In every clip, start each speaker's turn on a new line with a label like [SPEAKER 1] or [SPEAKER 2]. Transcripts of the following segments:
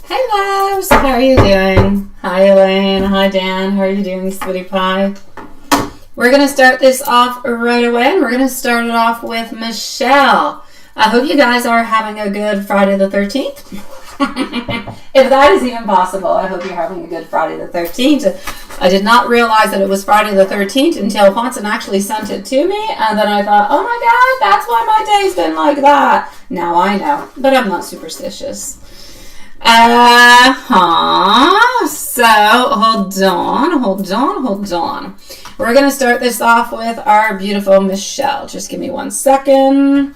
[SPEAKER 1] Hey loves, how are you doing? Hi Elaine, hi Dan, how are you doing, sweetie pie? We're going to start this off right away, and we're going to start it off with Michelle. I hope you guys are having a good Friday the 13th. If that is even possible, I hope you're having a good Friday the 13th. I did not realize that it was Friday the 13th until Watson actually sent it to me, and then I thought, oh my god, that's why my day's been like that. Now I know, but I'm not superstitious. So, hold on. We're going to start this off with our beautiful Michelle. Just give me 1 second.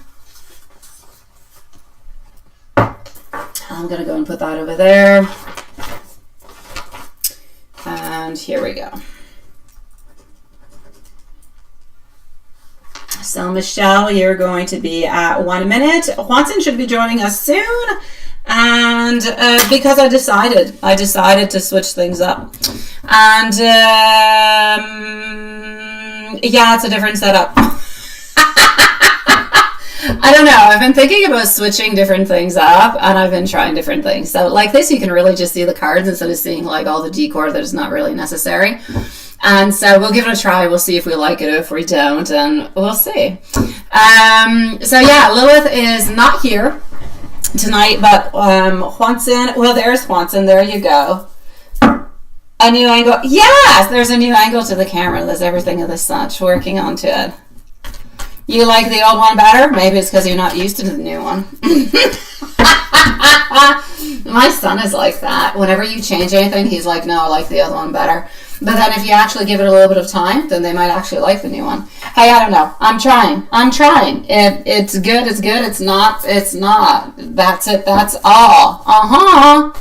[SPEAKER 1] I'm going to go and put that over there. And here we go. So, Michelle, you're going to be at 1 minute. Watson should be joining us soon. And because I decided to switch things up. And yeah, it's a different setup. I don't know. I've been thinking about switching different things up, and I've been trying different things. So like this, you can really just see the cards instead of seeing like all the decor that is not really necessary. And so we'll give it a try. We'll see if we like it or if we don't, and we'll see. So yeah, Lilith is not here tonight, but Watson, well, there's Watson. There you go. A new angle. Yes, there's a new angle to the camera. There's everything of the such working onto it. You like the old one better? Maybe it's because you're not used to the new one. My son is like that. Whenever you change anything, he's like, no, I like the other one better. But then if you actually give it a little bit of time, then they might actually like the new one. Hey, I don't know. I'm trying. It's good. It's not. That's it. That's all.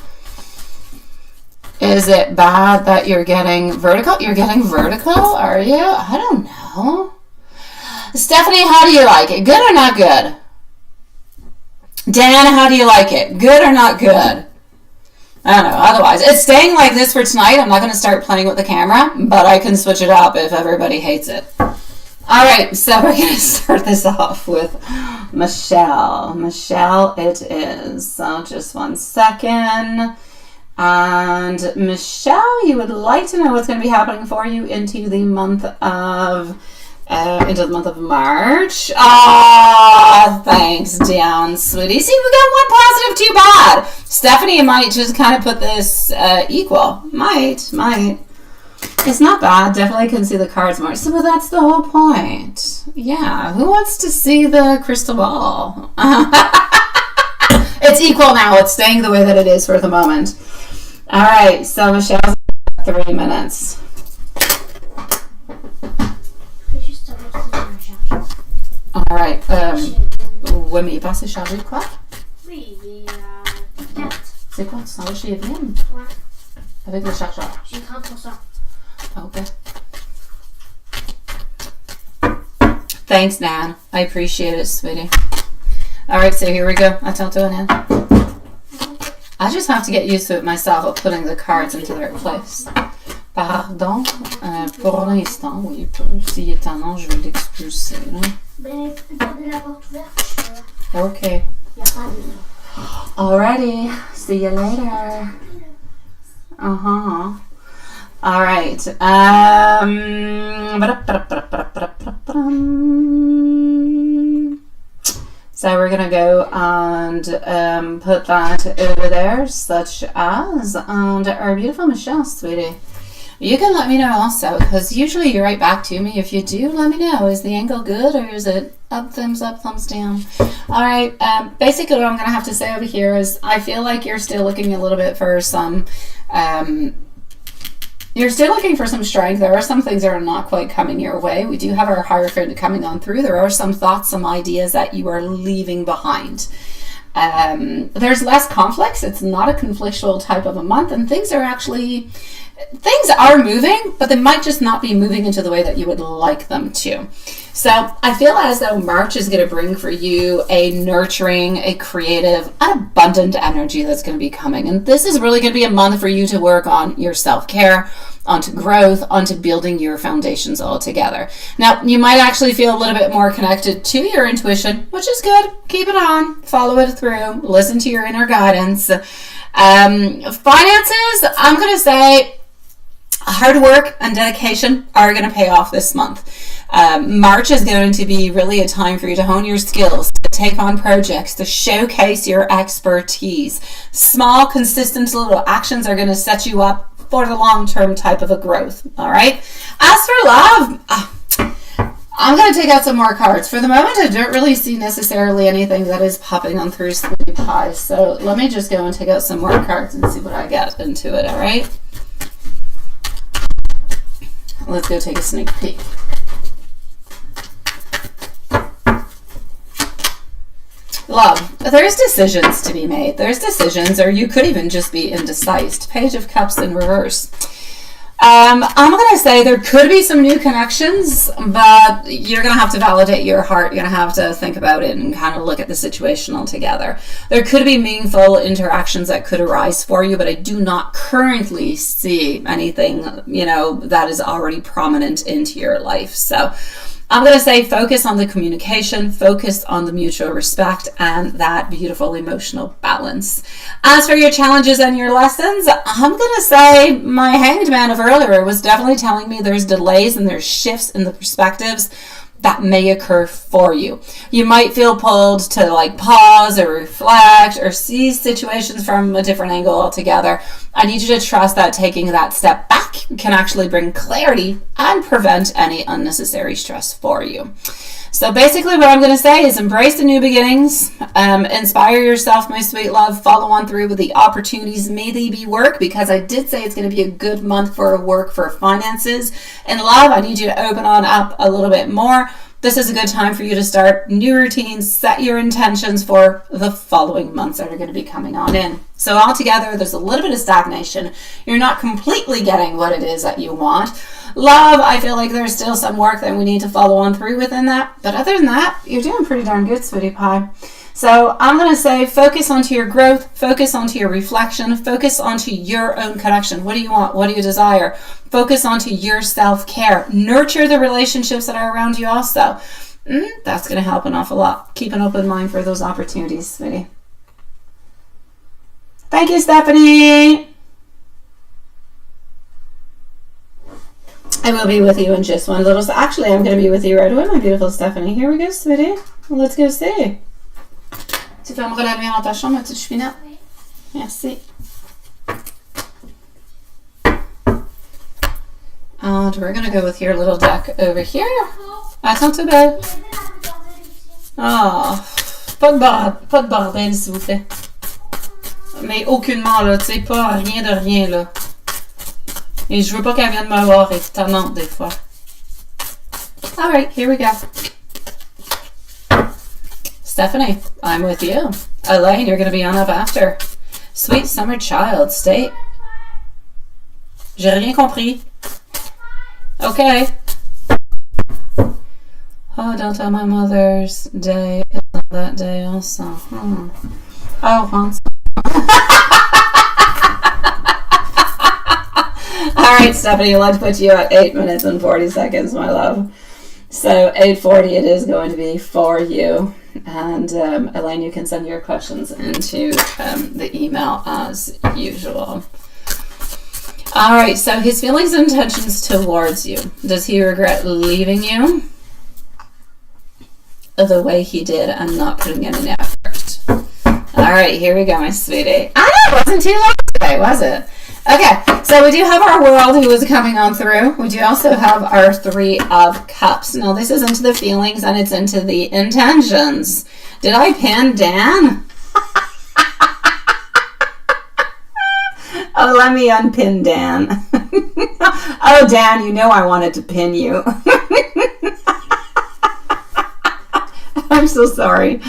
[SPEAKER 1] Is it bad that you're getting vertical? You're getting vertical? Are you? I don't know. Stephanie, how do you like it? Good or not good? Dan, how do you like it? Good or not good? I don't know. Otherwise, it's staying like this for tonight. I'm not going to start playing with the camera, but I can switch it up if everybody hates it. All right, so we're going to start this off with Michelle. Michelle it is. So just 1 second. And Michelle, you would like to know what's going to be happening for you into the month of March. Ah, thanks, Dan, sweetie. See, we got one positive, too bad. Stephanie might just kind of put this equal. Might. It's not bad. Definitely can see the cards more. So, but that's the whole point. Yeah. Who wants to see the crystal ball? It's equal now. It's staying the way that it is for the moment. All right. So, Michelle's 3 minutes. All right. Ouais, mais il est pas assez chargé de quoi?
[SPEAKER 2] Oui, il est à 4.
[SPEAKER 1] C'est quoi? Tu s'en vas chez Evelyne?
[SPEAKER 2] Ouais.
[SPEAKER 1] Avec le chargeur?
[SPEAKER 2] J'ai 30%.
[SPEAKER 1] Okay. Thanks, Nan. I appreciate it, sweetie. All right, so here we go. Attends toi, Nan. I just have to get used to it myself of putting the cards into the right place. Pardon, pour l'instant, oui. S'il est tannant, je vais l'expulser.
[SPEAKER 2] Ben, tu peux garder la porte ouverte.
[SPEAKER 1] Okay.
[SPEAKER 2] Il n'y a pas de...
[SPEAKER 1] Alrighty. See you later. All right. So we're going to go and put that over there, such as, and our beautiful Michelle, sweetie. You can let me know also, because usually you write back to me. If you do, let me know. Is the angle good, or is it up, thumbs down? All right. Basically, what I'm going to have to say over here is I feel like you're still looking a little bit for some... You're still looking for some strength. There are some things that are not quite coming your way. We do have our Hierophant coming on through. There are some thoughts, some ideas that you are leaving behind. There's less conflicts. It's not a conflictual type of a month, and things are moving, but they might just not be moving into the way that you would like them to. So I feel as though March is going to bring for you a nurturing, a creative, an abundant energy that's going to be coming. And this is really going to be a month for you to work on your self-care, onto growth, onto building your foundations all together. Now, you might actually feel a little bit more connected to your intuition, which is good. Keep it on, follow it through, listen to your inner guidance. Finances, I'm going to say hard work and dedication are going to pay off this month. March is going to be really a time for you to hone your skills, to take on projects, to showcase your expertise. Small, consistent little actions are going to set you up for the long-term type of a growth. All right. As for love, I'm going to take out some more cards. For the moment, I don't really see necessarily anything that is popping on through Sweetie Pie. So let me just go and take out some more cards and see what I get into it. All right. Let's go take a sneak peek. Love, there's decisions to be made. There's decisions, or you could even just be indecisive. Page of Cups in reverse. I'm going to say there could be some new connections, but you're going to have to validate your heart. You're going to have to think about it and kind of look at the situation altogether. There could be meaningful interactions that could arise for you, but I do not currently see anything, that is already prominent into your life. So I'm going to say focus on the communication, focus on the mutual respect, and that beautiful emotional balance. As for your challenges and your lessons, I'm going to say my Hanged Man of earlier was definitely telling me there's delays and there's shifts in the perspectives that may occur for you. You might feel pulled to pause or reflect or see situations from a different angle altogether. I need you to trust that taking that step back can actually bring clarity and prevent any unnecessary stress for you. So basically what I'm going to say is embrace the new beginnings, inspire yourself, my sweet love, follow on through with the opportunities. May they be work, because I did say it's going to be a good month for work, for finances. And love, I need you to open on up a little bit more. This is a good time for you to start new routines, set your intentions for the following months that are going to be coming on in. So altogether, there's a little bit of stagnation. You're not completely getting what it is that you want. Love, I feel like there's still some work that we need to follow on through within that. But other than that, you're doing pretty darn good, Sweetie Pie. So I'm going to say focus onto your growth, focus onto your reflection, focus onto your own connection. What do you want? What do you desire? Focus onto your self-care. Nurture the relationships that are around you also. That's going to help an awful lot. Keep an open mind for those opportunities, sweetie. Thank you, Stephanie. I will be with you in just one little... Actually, I'm going to be with you right away, my beautiful Stephanie. Here we go, sweetie. Let's go see. Tu fermeras la lumière dans ta chambre, ma petite chouinette? Oui. Merci. And we're going to go with your little deck over here. Attends, tout belle. Ah, pas de bordel, s'il vous plaît. Mais aucunement, là, tu sais, pas rien de rien, là. Et je veux pas qu'elle vienne me voir et tannante des fois. All right, here we go. Stephanie, I'm with you. Elaine, you're going to be on up after. Sweet summer child, stay. J'ai rien compris. Okay. Oh, don't tell my Mother's Day is on that day also. Oh, Hans. All right, Stephanie, let's put you at 8 minutes and 40 seconds, my love. So 8:40 it is going to be for you. And Elaine, you can send your questions into the email as usual. All right, so his feelings and intentions towards you. Does he regret leaving you the way he did and not putting in an effort? All right, here we go, my sweetie. I know, it wasn't too long today, was it? Okay, so we do have our world who is coming on through. We do also have our 3 of Cups. Now, this is into the feelings and it's into the intentions. Did I pin Dan? Oh, let me unpin Dan. Oh, Dan, you know I wanted to pin you. I'm so sorry.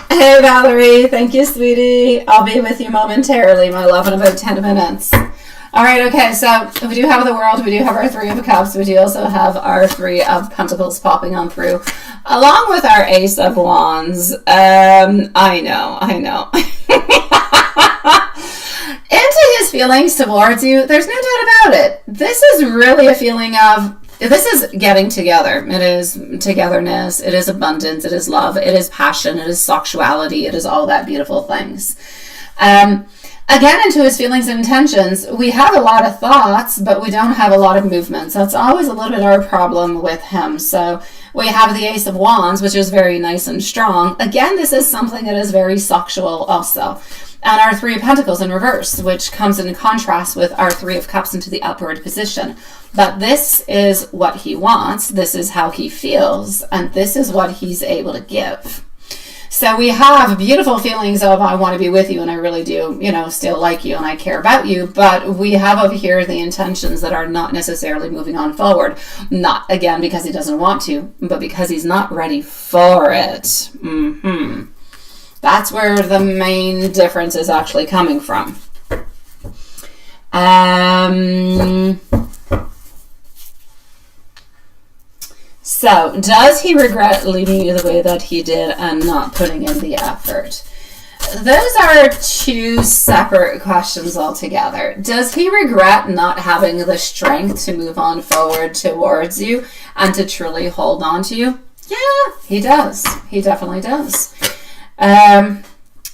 [SPEAKER 1] Hey, Valerie. Thank you, sweetie. I'll be with you momentarily, my love, in about 10 minutes. All right, okay, so we do have the world. We do have our 3 of Cups. We do also have our 3 of Pentacles popping on through, along with our Ace of Wands. I know. Into his feelings towards you, there's no doubt about it. This is really a feeling of this is getting together. It is togetherness. It is abundance. It is love. It is passion. It is sexuality. It is all that beautiful things. Again, into his feelings and intentions, we have a lot of thoughts, but we don't have a lot of movements. That's always a little bit our problem with him. So we have the Ace of Wands, which is very nice and strong. Again, this is something that is very sexual also. And our Three of Pentacles in reverse, which comes in contrast with our Three of Cups into the upward position. But this is what he wants. This is how he feels. And this is what he's able to give. So we have beautiful feelings of, I want to be with you and I really do, still like you and I care about you. But we have over here the intentions that are not necessarily moving on forward. Not, again, because he doesn't want to, but because he's not ready for it. That's where the main difference is actually coming from. So, does he regret leaving you the way that he did and not putting in the effort? Those are two separate questions altogether. Does he regret not having the strength to move on forward towards you and to truly hold on to you? Yeah, he does. He definitely does.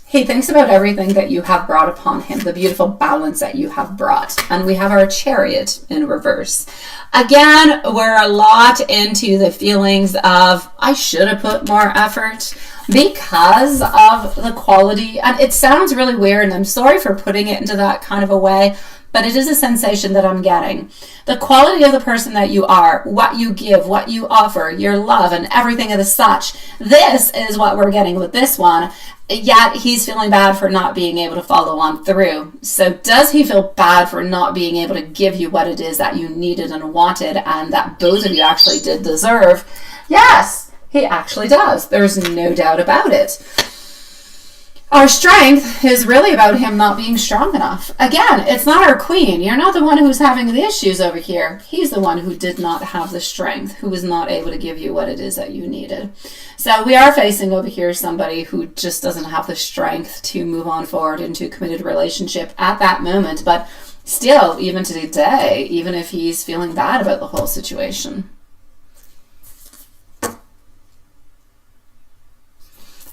[SPEAKER 1] He thinks about everything that you have brought upon him, the beautiful balance that you have brought. And we have our Chariot in reverse. Again, we're a lot into the feelings of, I should have put more effort because of the quality. And it sounds really weird, and I'm sorry for putting it into that kind of a way, but it is a sensation that I'm getting. The quality of the person that you are, what you give, what you offer, your love, and everything of the such. This is what we're getting with this one. Yet he's feeling bad for not being able to follow on through. So does he feel bad for not being able to give you what it is that you needed and wanted and that both of you actually did deserve? Yes, he actually does. There's no doubt about it. Our strength is really about him not being strong enough. Again, it's not our queen. You're not the one who's having the issues over here. He's the one who did not have the strength, who was not able to give you what it is that you needed. So we are facing over here somebody who just doesn't have the strength to move on forward into a committed relationship at that moment. But still, even to today, even if he's feeling bad about the whole situation.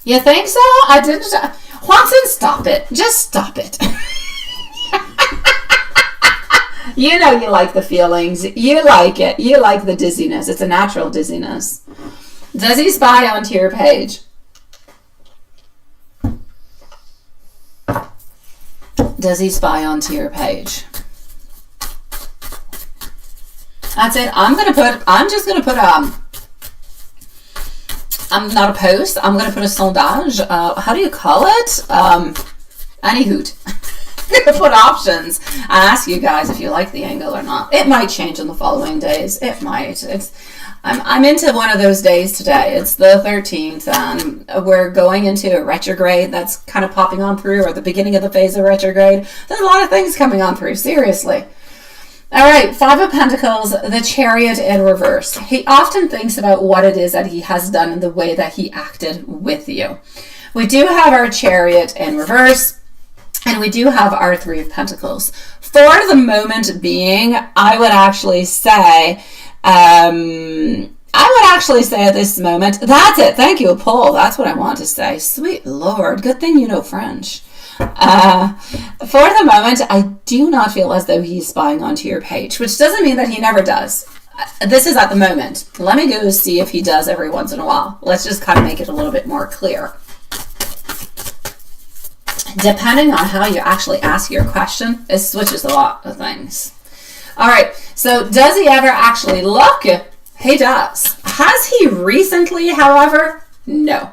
[SPEAKER 1] You think so? I didn't. Watson, stop it. Just stop it. You know you like the feelings. You like it. You like the dizziness. It's a natural dizziness. Does he spy onto your page? Does he spy onto your page? That's it. I'm just gonna put I'm not a post. I'm going to put a sondage. How do you call it? Any hoot. I'm going to put options and ask you guys if you like the angle or not. It might change in the following days. It might. I'm into one of those days today. It's the 13th, and we're going into a retrograde that's kind of popping on through, or the beginning of the phase of retrograde. There's a lot of things coming on through. Seriously. All right, Five of Pentacles, the Chariot in reverse. He often thinks about what it is that he has done and the way that he acted with you. We do have our Chariot in reverse, and we do have our Three of Pentacles. For the moment being, I would actually say at this moment, that's it. Thank you, Paul. That's what I want to say. Sweet Lord, good thing you know French. For the moment, I do not feel as though he's spying onto your page, which doesn't mean that he never does. This is at the moment. Let me go see if he does every once in a while. Let's just kind of make it a little bit more clear. Depending on how you actually ask your question, it switches a lot of things. All right, so does he ever actually look? He does. Has he recently, however? No.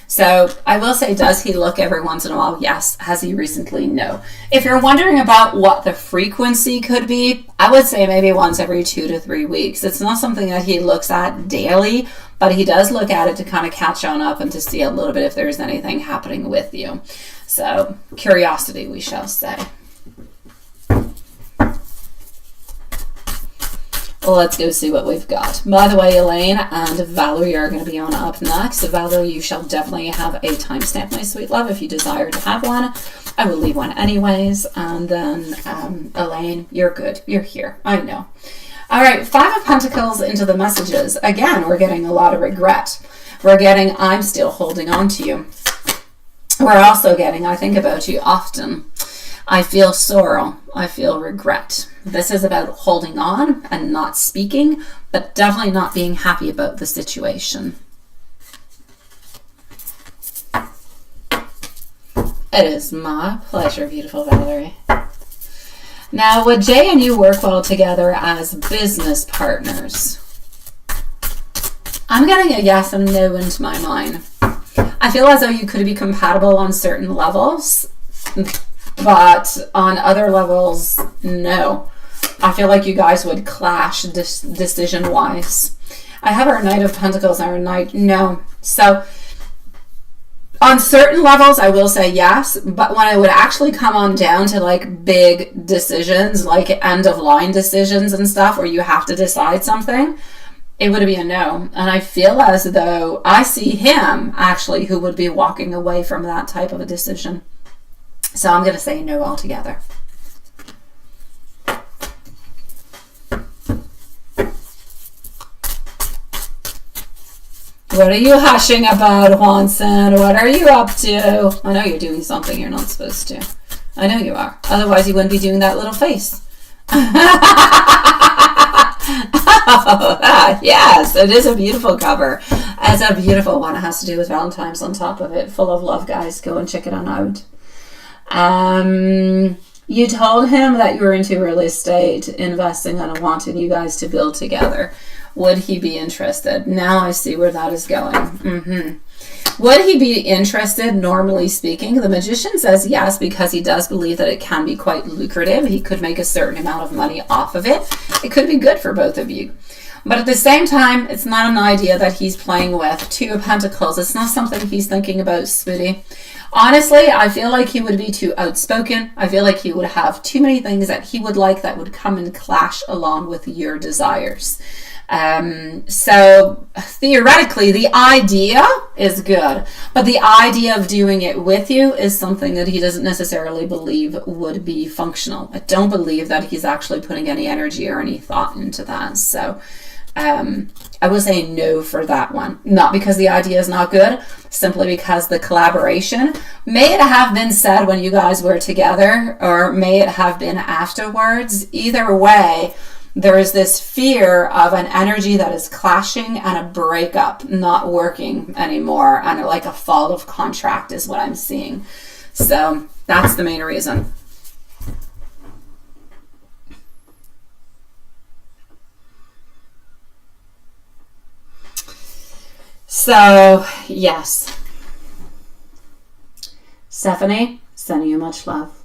[SPEAKER 1] So I will say, does he look every once in a while? Yes. Has he recently? No. If you're wondering about what the frequency could be, I would say maybe once every 2 to 3 weeks. It's not something that he looks at daily, but he does look at it to kind of catch on up and to see a little bit if there's anything happening with you. So curiosity, we shall say. Let's go see what we've got. By the way, Elaine and Valerie are going to be on up next. Valerie, you shall definitely have a timestamp, my sweet love, if you desire to have one. I will leave one anyways. And then Elaine, you're good. You're here. I know. All right, Five of Pentacles into the messages. Again, we're getting a lot of regret. We're getting, I'm still holding on to you. We're also getting, I think about you often. I feel sorrow. I feel regret. This is about holding on and not speaking, but definitely not being happy about the situation. It is my pleasure, beautiful Valerie. Now, would Jay and you work well together as business partners? I'm getting a yes and no into my mind. I feel as though you could be compatible on certain levels, but on other levels, no. I feel like you guys would clash decision-wise. I have our Knight of Pentacles and our Knight, no. So on certain levels, I will say yes, but when it would actually come on down to like big decisions, like end of line decisions and stuff, where you have to decide something, it would be a no. And I feel as though I see him actually who would be walking away from that type of a decision. So I'm going to say no altogether. What are you hushing about, Juanson? What are you up to? I know you're doing something you're not supposed to. I know you are. Otherwise, you wouldn't be doing that little face. Oh, yes, it is a beautiful cover. It's a beautiful one. It has to do with Valentine's on top of it. Full of love, guys. Go and check it on out. You told him that you were into real estate investing and wanted you guys to build together. Would he be interested? Now I see where that is going. Would he be interested, normally speaking? The Magician says yes, because he does believe that it can be quite lucrative. He could make a certain amount of money off of it. It could be good for both of you. But at the same time, it's not an idea that he's playing with. Two of Pentacles. It's not something he's thinking about, sweetie. Honestly, I feel like he would be too outspoken. I feel like he would have too many things that he would like that would come and clash along with your desires. So theoretically, the idea is good, but the idea of doing it with you is something that he doesn't necessarily believe would be functional. I don't believe that he's actually putting any energy or any thought into that. So I will say no for that one. Not because the idea is not good, simply because the collaboration, may it have been said when you guys were together, or may it have been afterwards. Either way, there is this fear of an energy that is clashing and a breakup not working anymore, and like a fall of contract is what I'm seeing. So that's the main reason. So yes, Stephanie, sending you much love.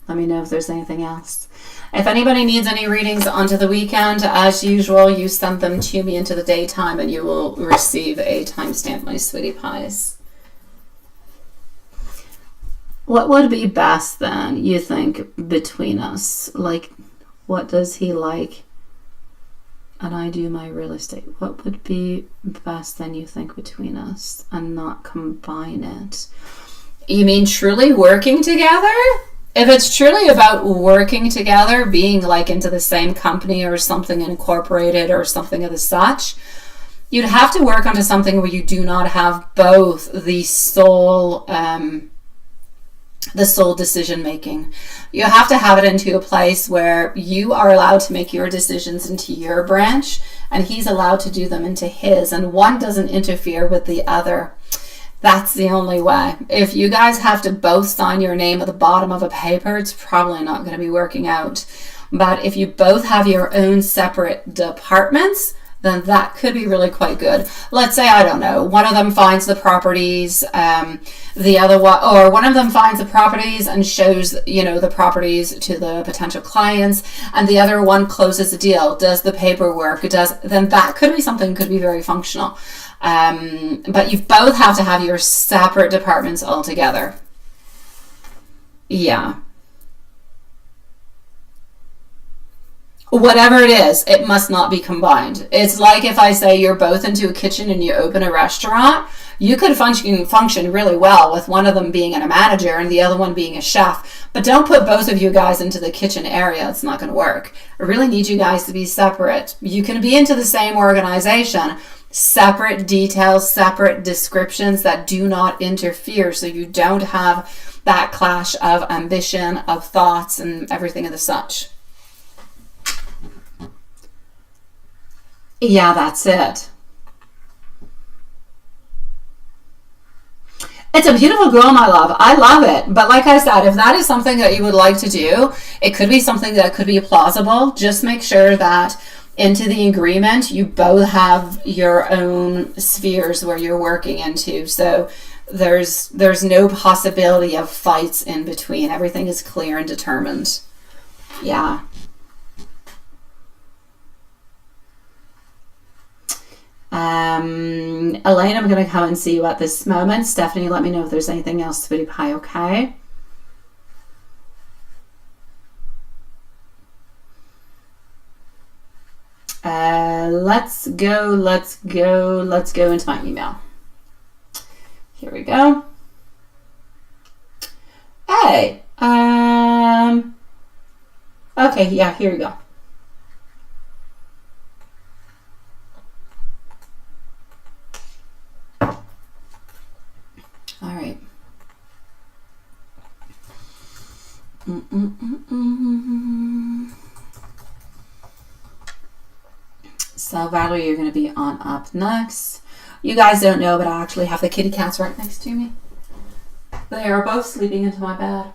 [SPEAKER 1] Let me know if there's anything else. If anybody needs any readings onto the weekend, as usual, you send them to me into the daytime and you will receive a timestamp, my sweetie pies. What would be best then, you think, between us? Like, what does he like? And I do my real estate. What would be best then, you think, between us, and not combine it? You mean truly working together? If it's truly about working together, being like into the same company or something incorporated or something of the such, you'd have to work onto something where you do not have both the sole decision making. You have to have it into a place where you are allowed to make your decisions into your branch and he's allowed to do them into his, and one doesn't interfere with the other. That's the only way. If you guys have to both sign your name at the bottom of a paper, it's probably not going to be working out. But if you both have your own separate departments, then that could be really quite good. Let's say, I don't know, one of them finds the properties, the other one, or one of them finds the properties and shows, you know, the properties to the potential clients, and the other one closes the deal, does the paperwork, then that could be something, could be very functional. But you both have to have your separate departments all together. Yeah. Whatever it is, it must not be combined. It's like if I say you're both into a kitchen and you open a restaurant, you could function really well with one of them being a manager and the other one being a chef. But don't put both of you guys into the kitchen area. It's not going to work. I really need you guys to be separate. You can be into the same organization, separate details, separate descriptions that do not interfere, so you don't have that clash of ambition, of thoughts, and everything of the such. Yeah, that's it. It's a beautiful girl, my love. I love it. But like I said, if that is something that you would like to do, it could be something that could be plausible. Just make sure that into the agreement, you both have your own spheres where you're working into. So there's no possibility of fights in between. Everything is clear and determined. Yeah. Elaine, I'm going to come and see you at this moment. Stephanie, let me know if there's anything else, sweetie pie, okay? Let's go into my email. Here we go. Hey, okay, yeah, here we go. All right. So Valerie, you're going to be on up next. You guys don't know, but I actually have the kitty cats right next to me. They are both sleeping into my bed.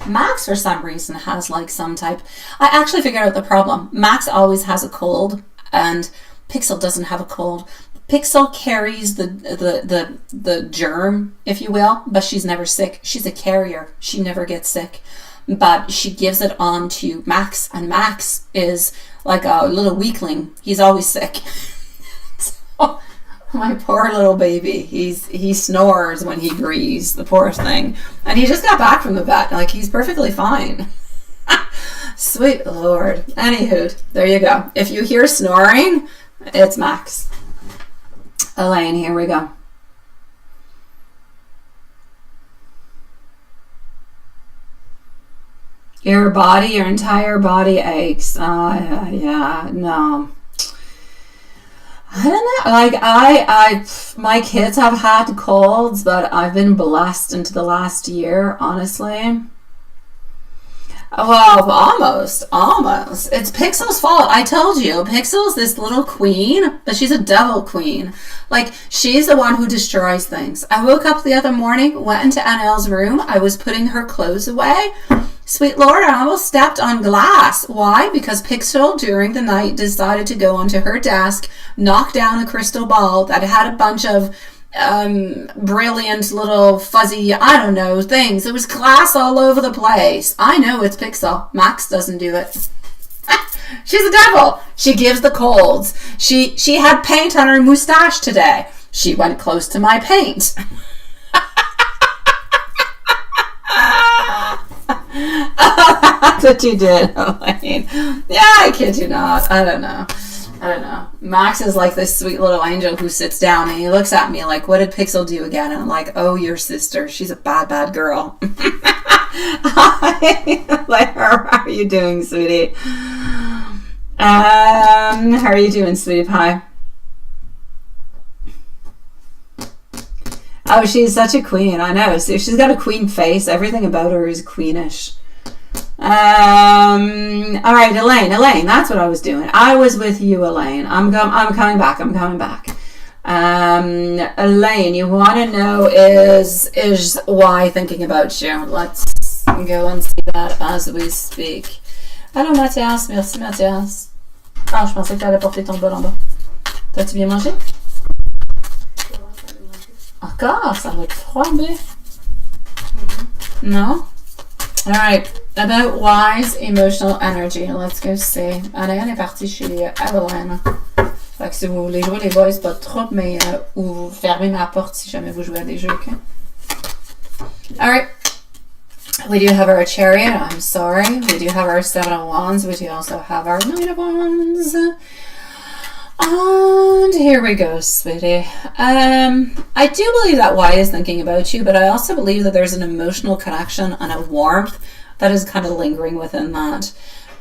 [SPEAKER 1] Max, for some reason, has like some type... I actually figured out the problem. Max always has a cold, and Pixel doesn't have a cold. Pixel carries the germ, if you will, but she's never sick. She's a carrier. She never gets sick. But she gives it on to Max, and Max is like a little weakling. He's always sick. So, my poor little baby. He snores when he breathes, the poor thing. And he just got back from the vet. Like, he's perfectly fine. Sweet Lord. Anywho, there you go. If you hear snoring, it's Max. Elaine, here we go. Your body, your entire body aches. Yeah, no. I don't know. Like my kids have had colds, but I've been blessed into the last year, honestly. Well, almost. It's Pixel's fault. I told you, Pixel's this little queen, but she's a devil queen. Like, she's the one who destroys things. I woke up the other morning, went into NL's room. I was putting her clothes away. Sweet Lord, I almost stepped on glass. Why? Because Pixel, during the night, decided to go onto her desk, knock down a crystal ball that had a bunch of brilliant little fuzzy, I don't know, things. It was glass all over the place. I know it's Pixel. Max doesn't do it. She's a devil. She gives the colds. She had paint on her mustache today. She went close to my paint. That's what you did, Elaine. Yeah, I kid you not. I don't know. Max is like this sweet little angel who sits down and he looks at me like, what did Pixel do again? And I'm like, oh, your sister. She's a bad girl. Like, how are you doing, sweetie? How are you doing, sweetie pie? Oh, she's such a queen. I know. So she's got a queen face. Everything about her is queenish. All right, Elaine, that's what I was doing. I was with you, Elaine. I'm coming back. Elaine, you want to know is why thinking about you. Let's go and see that as we speak. Allô, Mathias. Merci, Mathias. Ah, je pensais que tu allais porter ton bol en bas. T'as-tu bien mangé? Encore? Ça va être froid, mais... No? Alright, about wise emotional energy. Let's go see. Anaïs est partie chez Evelyn. Fait que si vous voulez jouer les boys, pas de trouble, mais ou fermez ma porte si jamais vous jouez à des jeux, ok? Alright. We do have our Chariot. I'm sorry. We do have our Seven of Wands. We do also have our Nine of Wands. And here we go, sweetie. I do believe that Y is thinking about you, but I also believe that there's an emotional connection and a warmth that is kind of lingering within that.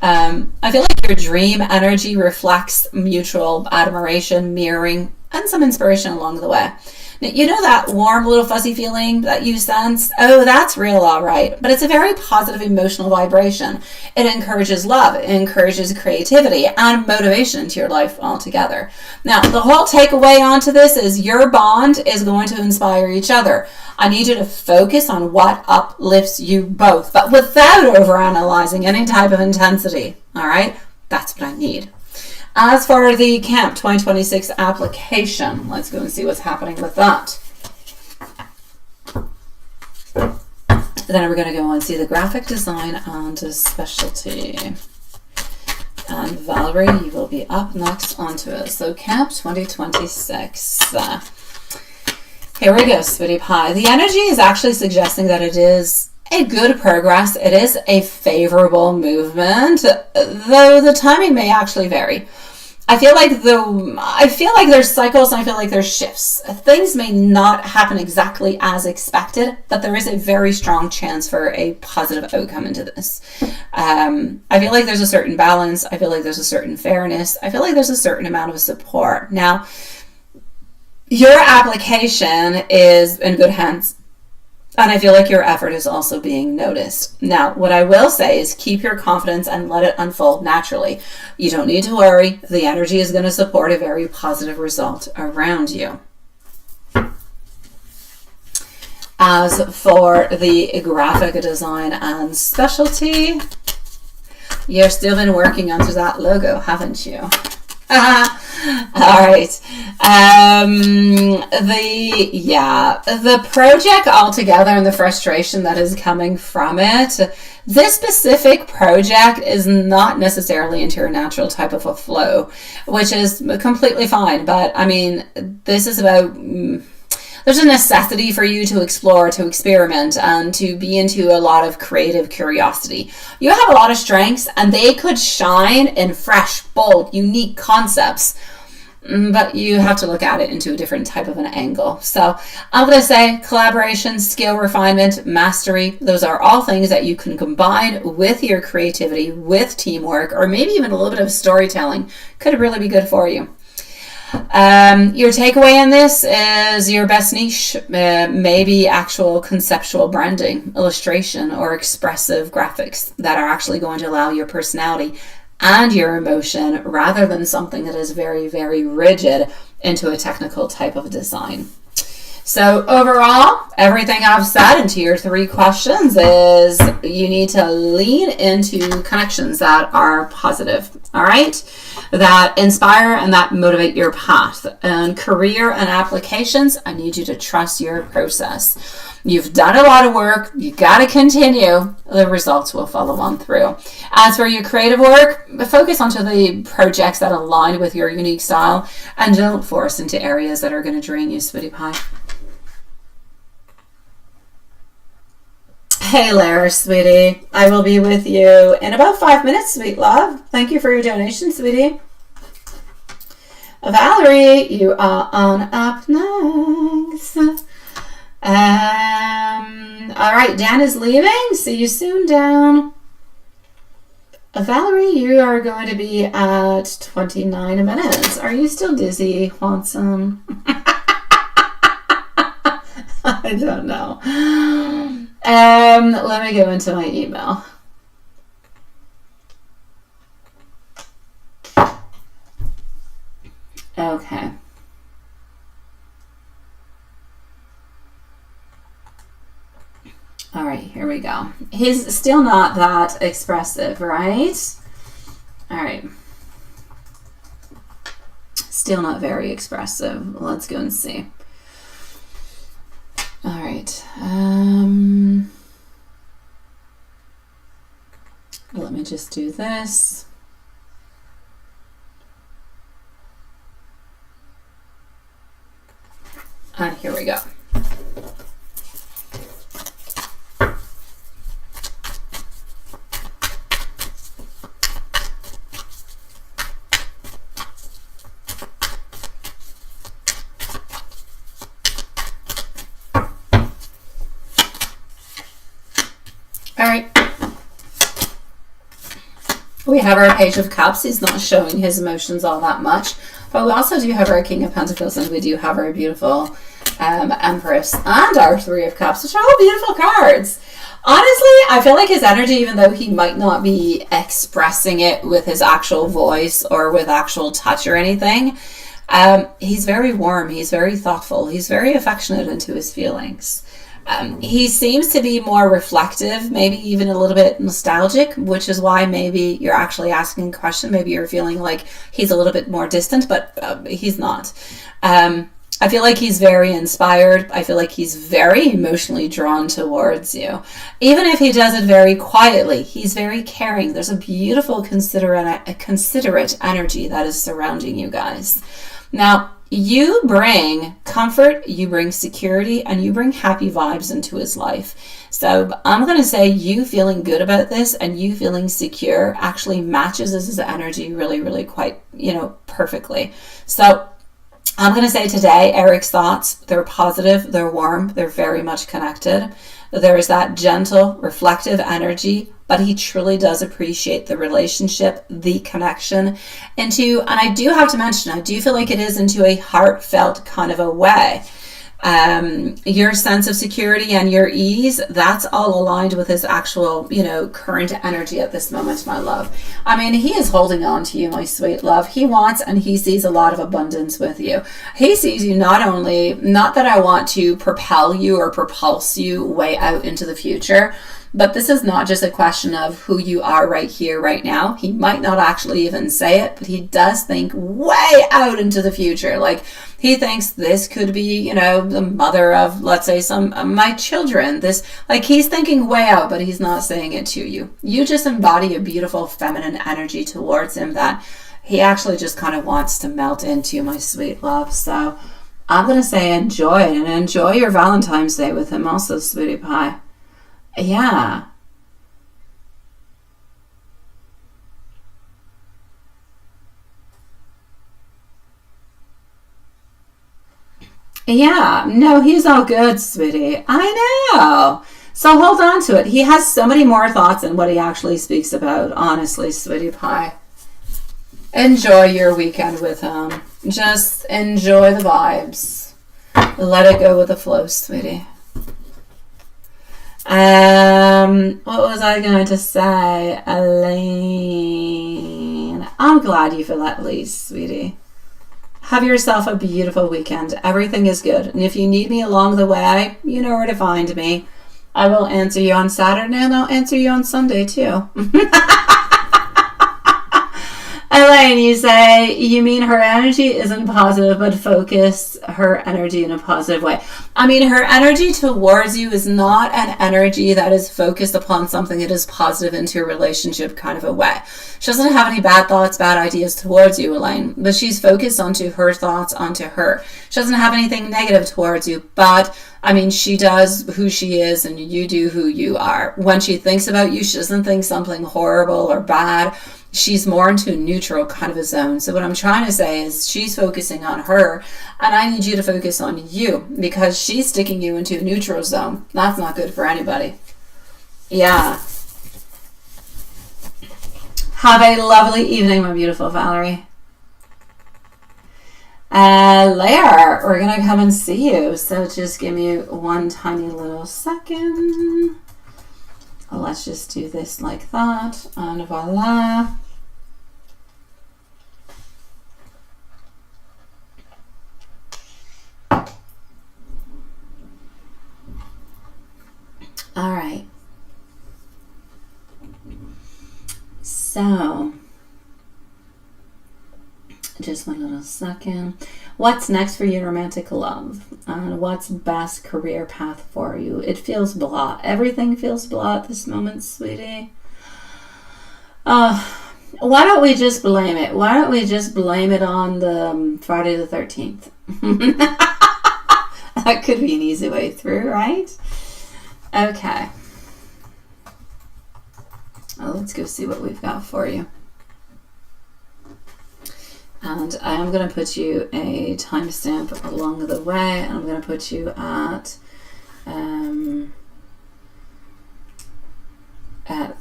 [SPEAKER 1] I feel like your dream energy reflects mutual admiration, mirroring, and some inspiration along the way. Now, you know that warm little fuzzy feeling that you sense? Oh, that's real, all right. But it's a very positive emotional vibration. It encourages love, it encourages creativity and motivation into your life altogether. Now, the whole takeaway onto this is your bond is going to inspire each other. I need you to focus on what uplifts you both, but without overanalyzing any type of intensity. All right? That's what I need. As for the Camp 2026 application, let's go and see what's happening with that. Then we're going to go and see the graphic design and specialty. And Valerie, you will be up next onto it. So Camp 2026. Here we go, sweetie pie. The energy is actually suggesting that it is a good progress. It is a favorable movement, though the timing may actually vary. I feel like there's cycles and I feel like there's shifts. Things may not happen exactly as expected, but there is a very strong chance for a positive outcome into this. I feel like there's a certain balance. I feel like there's a certain fairness. I feel like there's a certain amount of support. Now, your application is in good hands. And I feel like your effort is also being noticed. Now, what I will say is keep your confidence and let it unfold naturally. You don't need to worry. The energy is going to support a very positive result around you. As for the graphic design and specialty, you've still been working onto that logo, haven't you? All right. The project altogether and the frustration that is coming from it, this specific project is not necessarily into your natural type of a flow, which is completely fine. But I mean, this is about there's a necessity for you to explore, to experiment, and to be into a lot of creative curiosity. You have a lot of strengths, and they could shine in fresh, bold, unique concepts. But you have to look at it into a different type of an angle. So I'm going to say collaboration, skill refinement, mastery. Those are all things that you can combine with your creativity, with teamwork, or maybe even a little bit of storytelling. Could really be good for you. Your takeaway in this is your best niche, maybe actual conceptual branding, illustration, or expressive graphics that are actually going to allow your personality and your emotion rather than something that is very, very rigid into a technical type of design. So overall, everything I've said into your 3 questions is you need to lean into connections that are positive, all right? That inspire and that motivate your path. And career and applications, I need you to trust your process. You've done a lot of work. You got to continue. The results will follow on through. As for your creative work, focus onto the projects that align with your unique style and don't force into areas that are going to drain you, sweetie pie. Hey, Lara, sweetie. I will be with you in about 5 minutes, sweet love. Thank you for your donation, sweetie. Valerie, you are on up next. All right, Dan is leaving. See you soon, Dan. Valerie, you are going to be at 29 minutes. Are you still dizzy, Watson? I don't know. Let me go into my email. Okay. All right, here we go. He's still not that expressive, right? All right. Still not very expressive. Let's go and see. All right. Let me just do this. And here we go. We have our Page of Cups. He's not showing his emotions all that much. But we also do have our King of Pentacles, and we do have our beautiful Empress and our Three of Cups, which are all beautiful cards. Honestly, I feel like his energy, even though he might not be expressing it with his actual voice or with actual touch or anything, he's very warm, he's very thoughtful, he's very affectionate into his feelings. He seems to be more reflective, maybe even a little bit nostalgic, which is why maybe you're actually asking a question. Maybe you're feeling like he's a little bit more distant, but he's not. I feel like he's very inspired. I feel like he's very emotionally drawn towards you. Even if he does it very quietly, he's very caring. There's a beautiful, considerate energy that is surrounding you guys. Now, you bring comfort, you bring security, and you bring happy vibes into his life. So I'm going to say you feeling good about this and you feeling secure actually matches his energy really, really quite, perfectly. So I'm going to say today, Eric's thoughts, they're positive, they're warm, they're very much connected. There's that gentle, reflective energy, but he truly does appreciate the relationship, the connection and I do have to mention, I do feel like it is into a heartfelt kind of a way. Your sense of security and your ease, that's all aligned with his actual, current energy at this moment, my love. I mean, he is holding on to you, my sweet love. He wants and he sees a lot of abundance with you. He sees you not that I want to propel you or propulse you way out into the future, but this is not just a question of who you are right here, right now. He might not actually even say it, but he does think way out into the future. Like, he thinks this could be, the mother of, let's say, some of my children. He's thinking way out, but he's not saying it to you. You just embody a beautiful feminine energy towards him that he actually just kind of wants to melt into, my sweet love. So I'm going to say enjoy it, and enjoy your Valentine's Day with him also, sweetie pie. Yeah. Yeah. No, he's all good, sweetie. I know. So hold on to it. He has so many more thoughts than what he actually speaks about. Honestly, sweetie pie. Enjoy your weekend with him. Just enjoy the vibes. Let it go with the flow, sweetie. What was I going to say? Elaine, I'm glad you feel at least, sweetie. Have yourself a beautiful weekend. Everything is good. And if you need me along the way, you know where to find me. I will answer you on Saturday and I'll answer you on Sunday too. Elaine, you say, you mean her energy isn't positive, but focus her energy in a positive way. I mean, her energy towards you is not an energy that is focused upon something that is positive into a relationship kind of a way. She doesn't have any bad thoughts, bad ideas towards you, Elaine, but she's focused onto her thoughts, onto her. She doesn't have anything negative towards you, but I mean, she does who she is and you do who you are. When she thinks about you, she doesn't think something horrible or bad. She's more into a neutral kind of a zone. So what I'm trying to say is she's focusing on her and I need you to focus on you because she's sticking you into a neutral zone. That's not good for anybody. Yeah. Have a lovely evening, my beautiful Valerie. Lair, we're going to come and see you. So just give me one tiny little second. Let's just do this like that. And voila. All right. So, just one little second. What's next for your romantic love? And what's best career path for you? It feels blah. Everything feels blah at this moment, sweetie. Why don't we just blame it? Why don't we just blame it on the Friday the 13th? That could be an easy way through, right? Okay. Let's go see what we've got for you. And I am going to put you a timestamp along the way. And I'm going to put you at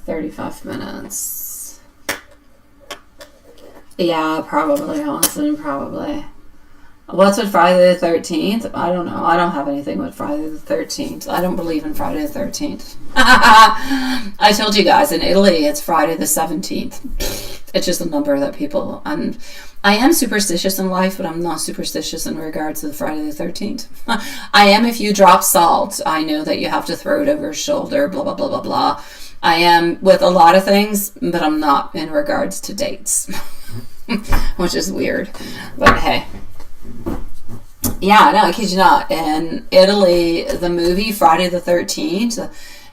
[SPEAKER 1] 35 minutes. Yeah, probably, Austin, probably. What's with Friday the 13th? I don't know. I don't have anything with Friday the 13th. I don't believe in Friday the 13th. I told you guys, in Italy, it's Friday the 17th. It's just a number that people... And I am superstitious in life, but I'm not superstitious in regards to the Friday the 13th. I am if you drop salt. I know that you have to throw it over your shoulder, blah, blah, blah, blah, blah. I am with a lot of things, but I'm not in regards to dates. Which is weird. But hey... Yeah, no, I kid you not. In Italy, the movie Friday the 13th,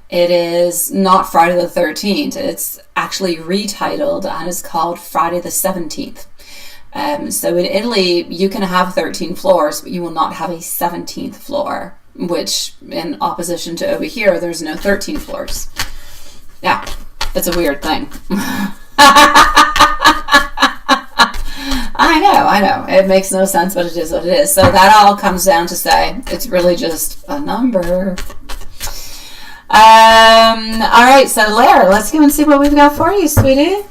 [SPEAKER 1] it is not Friday the 13th. It's actually retitled and is called Friday the 17th. So in Italy, you can have 13 floors, but you will not have a 17th floor, which in opposition to over here, there's no 13 floors. Yeah, it's a weird thing. I know. It makes no sense, but it is what it is. So that all comes down to say it's really just a number. All right, so Lara, let's go and see what we've got for you, sweetie.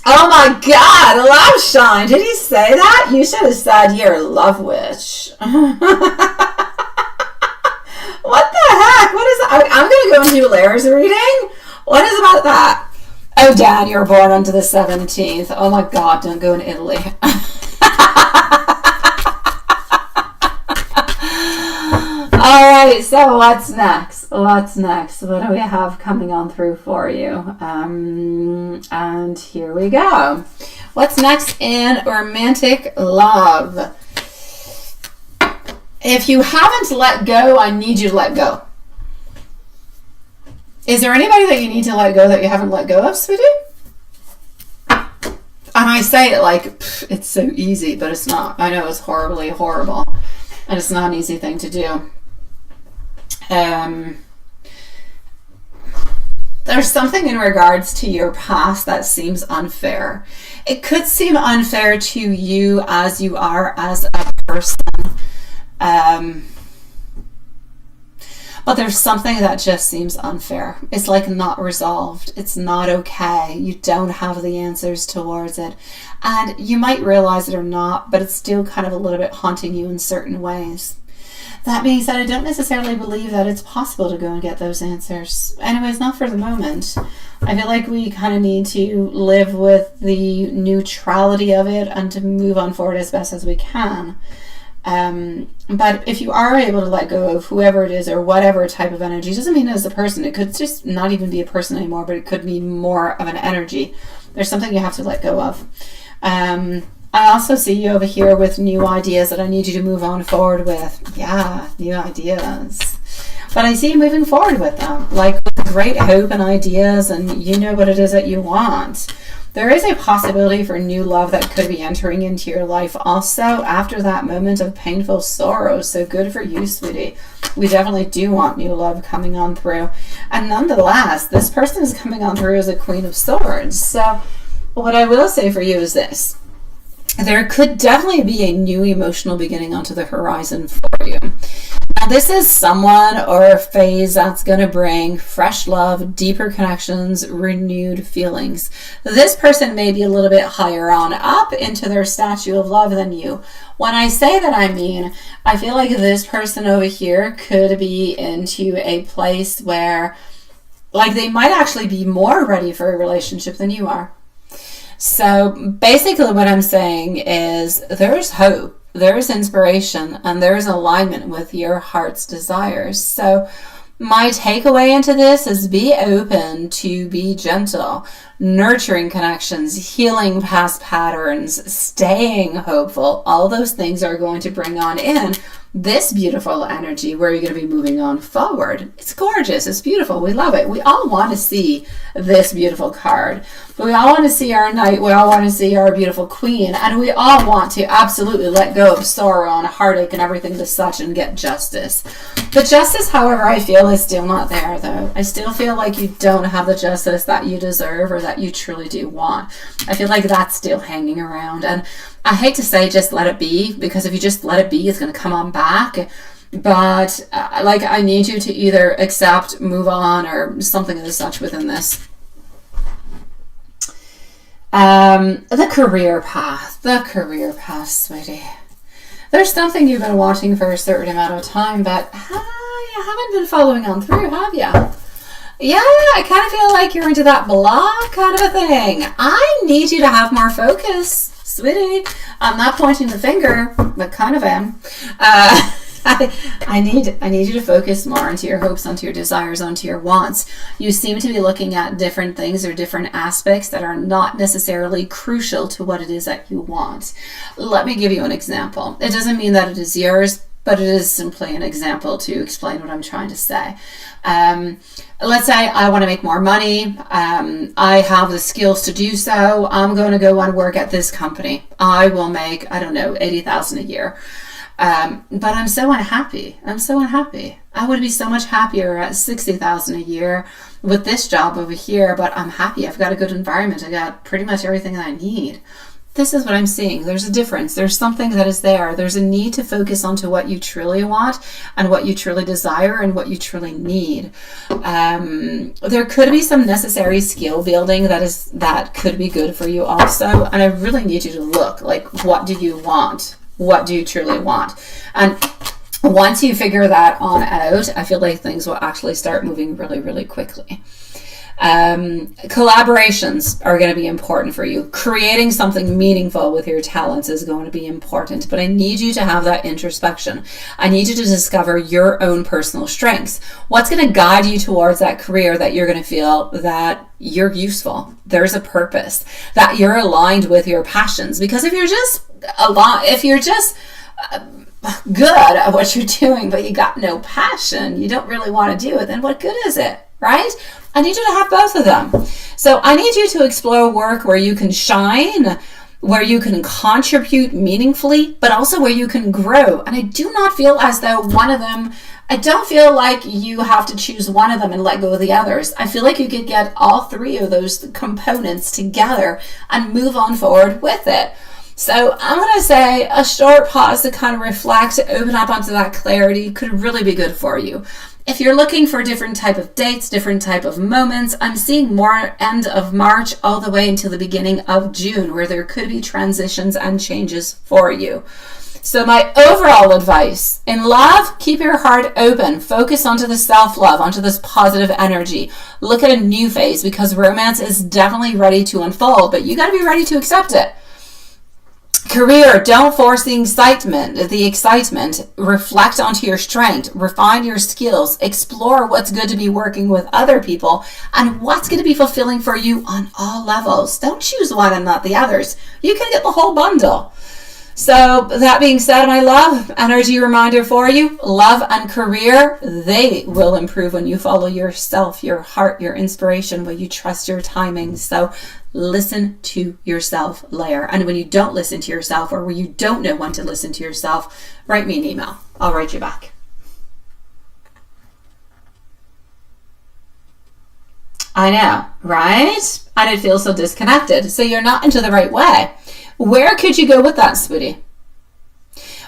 [SPEAKER 1] Oh my God, love shine. Did he say that? You should have said you're a love witch. What the heck? What is that? I'm going to go and do Lara's reading. What is about that? Oh, Dad, you were born onto the 17th. Oh my God, don't go in Italy. All right, so what's next? What's next? What do we have coming on through for you? And here we go. What's next in romantic love? If you haven't let go, I need you to let go. Is there anybody that you need to let go that you haven't let go of, sweetie? And I say it like, it's so easy, but it's not. I know it's horribly horrible. And it's not an easy thing to do. There's something in regards to your past that seems unfair. It could seem unfair to you as you are as a person. But there's something that just seems unfair. It's like not resolved. It's not okay. You don't have the answers towards it. And you might realize it or not, but it's still kind of a little bit haunting you in certain ways. That being said, I don't necessarily believe that it's possible to go and get those answers. Anyways, not for the moment. I feel like we kind of need to live with the neutrality of it and to move on forward as best as we can. But if you are able to let go of whoever it is or whatever type of energy, doesn't mean as a person. It could just not even be a person anymore, but it could be more of an energy. There's something you have to let go of. I also see you over here with new ideas that I need you to move on forward with. Yeah, new ideas. But I see you moving forward with them, like with great hope and ideas, and you know what it is that you want. There is a possibility for new love that could be entering into your life also after that moment of painful sorrow. So good for you, sweetie. We definitely do want new love coming on through. And nonetheless, this person is coming on through as a Queen of Swords. So what I will say for you is this. There could definitely be a new emotional beginning onto the horizon for you. Now, this is someone or a phase that's going to bring fresh love, deeper connections, renewed feelings. This person may be a little bit higher on up into their statue of love than you. When I say that, I mean, I feel like this person over here could be into a place where, like, they might actually be more ready for a relationship than you are. So basically what I'm saying is there's hope, there's inspiration, and there's alignment with your heart's desires. So my takeaway into this is be open to be gentle, nurturing connections, healing past patterns, staying hopeful. All those things are going to bring on in this beautiful energy where you're going to be moving on forward. It's gorgeous. It's beautiful. We love it. We all want to see this beautiful card. But we all want to see our knight. We all want to see our beautiful queen. And we all want to absolutely let go of sorrow and heartache and everything to such and get justice. The justice, however, I feel is still not there, though. I still feel like you don't have the justice that you deserve or that you truly do want. I feel like that's still hanging around. And I hate to say just let it be, because if you just let it be, it's going to come on back. But like, I need you to either accept, move on, or something of the such within this. The career path, sweetie. There's something you've been watching for a certain amount of time, but you haven't been following on through, have you? Yeah, I kind of feel like you're into that blah kind of a thing. I need you to have more focus, sweetie. I'm not pointing the finger, but kind of am. I need you to focus more onto your hopes, onto your desires, onto your wants. You seem to be looking at different things or different aspects that are not necessarily crucial to what it is that you want. Let me give you an example. It doesn't mean that it is yours, but it is simply an example to explain what I'm trying to say. Let's say I want to make more money. I have the skills to do so. I'm going to go and work at this company. I will make, I don't know, $80,000 a year. But I'm so unhappy. I would be so much happier at $60,000 a year with this job over here, but I'm happy. I've got a good environment. I got pretty much everything that I need. This is what I'm seeing. There's a difference. There's something that is there. There's a need to focus onto what you truly want and what you truly desire and what you truly need. There could be some necessary skill building that could be good for you also. And I really need you to look like, what do you want? What do you truly want? And once you figure that on out, I feel like things will actually start moving really, really quickly. Collaborations are going to be important for you. Creating something meaningful with your talents is going to be important, but I need you to have that introspection. I need you to discover your own personal strengths. What's going to guide you towards that career that you're going to feel that you're useful, there's a purpose, that you're aligned with your passions. Because if you're just good at what you're doing, but you got no passion, you don't really want to do it, then what good is it, right? I need you to have both of them. So I need you to explore work where you can shine, where you can contribute meaningfully, but also where you can grow. And I do not feel as though I don't feel like you have to choose one of them and let go of the others. I feel like you could get all three of those components together and move on forward with it. So I'm going to say a short pause to kind of reflect, to open up onto that clarity could really be good for you. If you're looking for different type of dates, different type of moments, I'm seeing more end of March all the way until the beginning of June, where there could be transitions and changes for you. So my overall advice in love, keep your heart open, focus onto the self-love, onto this positive energy. Look at a new phase, because romance is definitely ready to unfold, but you got to be ready to accept it. Career, don't force the excitement. Reflect onto your strength, refine your skills, explore what's good to be working with other people and what's going to be fulfilling for you on all levels. Don't choose one and not the others. You can get the whole bundle. So that being said, my love, energy reminder for you, love and career, they will improve when you follow yourself, your heart, your inspiration, when you trust your timing. So listen to yourself, Layer. And when you don't listen to yourself, or when you don't know when to listen to yourself, write me an email. I'll write you back. I know, right? And it feels so disconnected. So you're not into the right way. Where could you go with that, sweetie?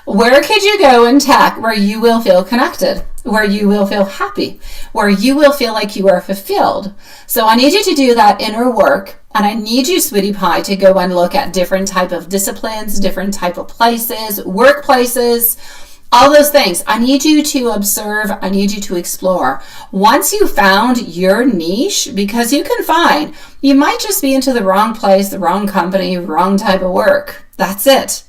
[SPEAKER 1] Where could you go in tech where you will feel connected, where you will feel happy, where you will feel like you are fulfilled? So I need you to do that inner work, and I need you, sweetie pie, to go and look at different type of disciplines, different type of places, workplaces, all those things. I need you to observe. I need you to explore. Once you found your niche, because you can find, you might just be into the wrong place, the wrong company, wrong type of work. That's it.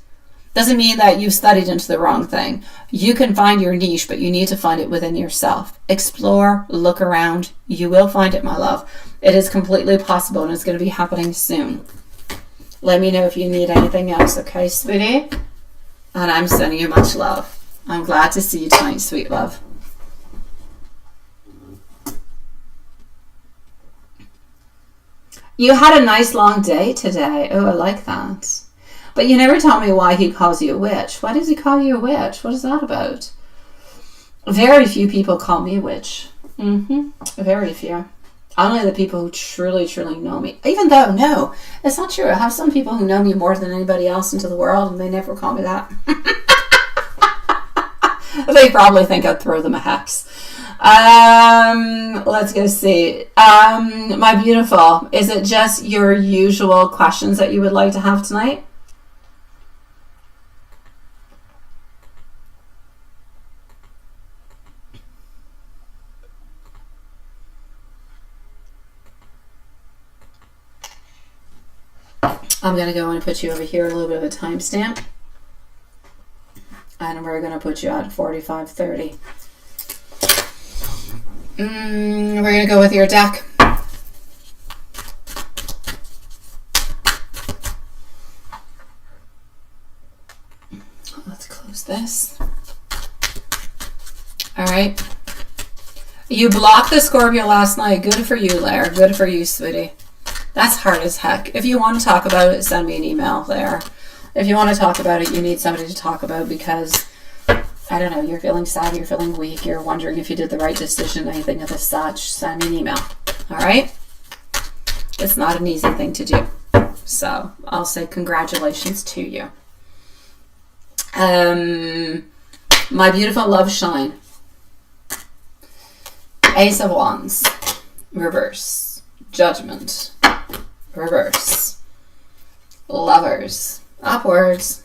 [SPEAKER 1] Doesn't mean that you've studied into the wrong thing. You can find your niche, but you need to find it within yourself. Explore, look around. You will find it, my love. It is completely possible, and it's going to be happening soon. Let me know if you need anything else, okay, sweetie? And I'm sending you much love. I'm glad to see you tonight, sweet love. You had a nice long day today. Oh, I like that. But you never tell me why he calls you a witch. Why does he call you a witch? What is that about? Very few people call me a witch. Very few. Only the people who truly, truly know me. Even though, no, it's not true. I have some people who know me more than anybody else into the world, and they never call me that. They probably think I'd throw them a hex. Let's go see. My beautiful, is it just your usual questions that you would like to have tonight? I'm going to go and put you over here a little bit of a timestamp. And we're going to put you at 45:30. We're going to go with your deck. Let's close this. All right. You blocked the Scorpio last night. Good for you, Lair. Good for you, sweetie. That's hard as heck. If you want to talk about it, send me an email there. If you want to talk about it, you need somebody to talk about because, I don't know, you're feeling sad, you're feeling weak, you're wondering if you did the right decision, anything of the such, send me an email. All right? It's not an easy thing to do. So I'll say congratulations to you. My beautiful love shine. Ace of Wands. Reverse. Judgment. Reverse. Lovers. Upwards.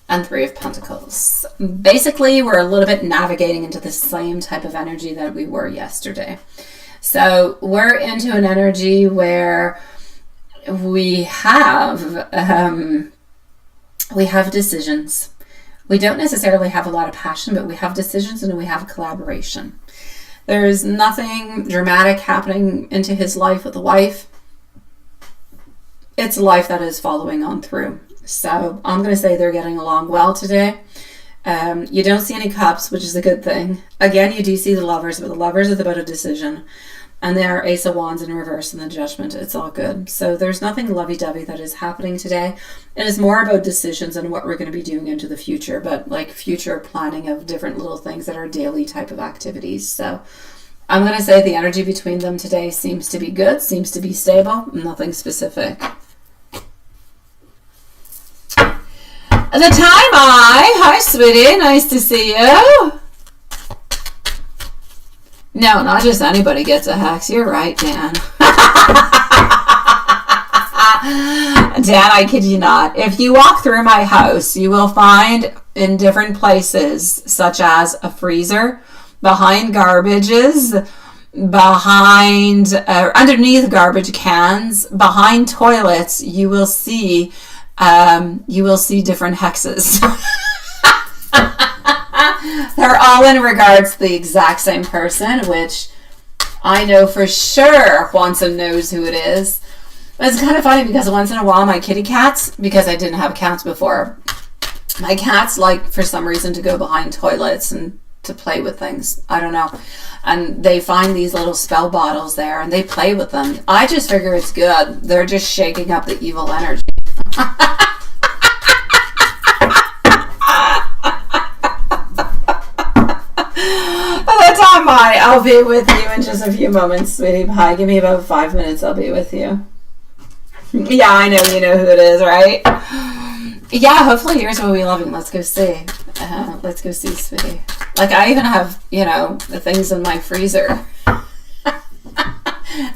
[SPEAKER 1] And Three of Pentacles. Basically, we're a little bit navigating into the same type of energy that we were yesterday. So we're into an energy where we have decisions. We don't necessarily have a lot of passion, but we have decisions and we have collaboration. There's nothing dramatic happening into his life with the wife. It's life that is following on through. So I'm going to say they're getting along well today. You don't see any cups, which is a good thing. Again, you do see the lovers, but the lovers is about a decision. And they are Ace of Wands in reverse and the Judgment. It's all good. So there's nothing lovey-dovey that is happening today. It is more about decisions and what we're going to be doing into the future, but like future planning of different little things that are daily type of activities. So I'm going to say the energy between them today seems to be good, seems to be stable, nothing specific. The time hi sweetie, nice to see you. No, not just anybody gets a hex. You're right, Dan. Dan, I kid you not. If you walk through my house, you will find in different places, such as a freezer, behind garbages, behind, underneath garbage cans, behind toilets, you will see different hexes. They're all in regards to the exact same person, which I know for sure Juanson knows who it is. But it's kind of funny because once in a while my kitty cats, because I didn't have cats before, my cats like for some reason to go behind toilets and to play with things. I don't know. And they find these little spell bottles there and they play with them. I just figure it's good. They're just shaking up the evil energy. I'll be with you in just a few moments, sweetie pie. Give me about 5 minutes. I'll be with you. Yeah, I know you know who it is, right? Yeah, hopefully yours will be loving. Let's go see. Let's go see, sweetie. Like, I even have, the things in my freezer.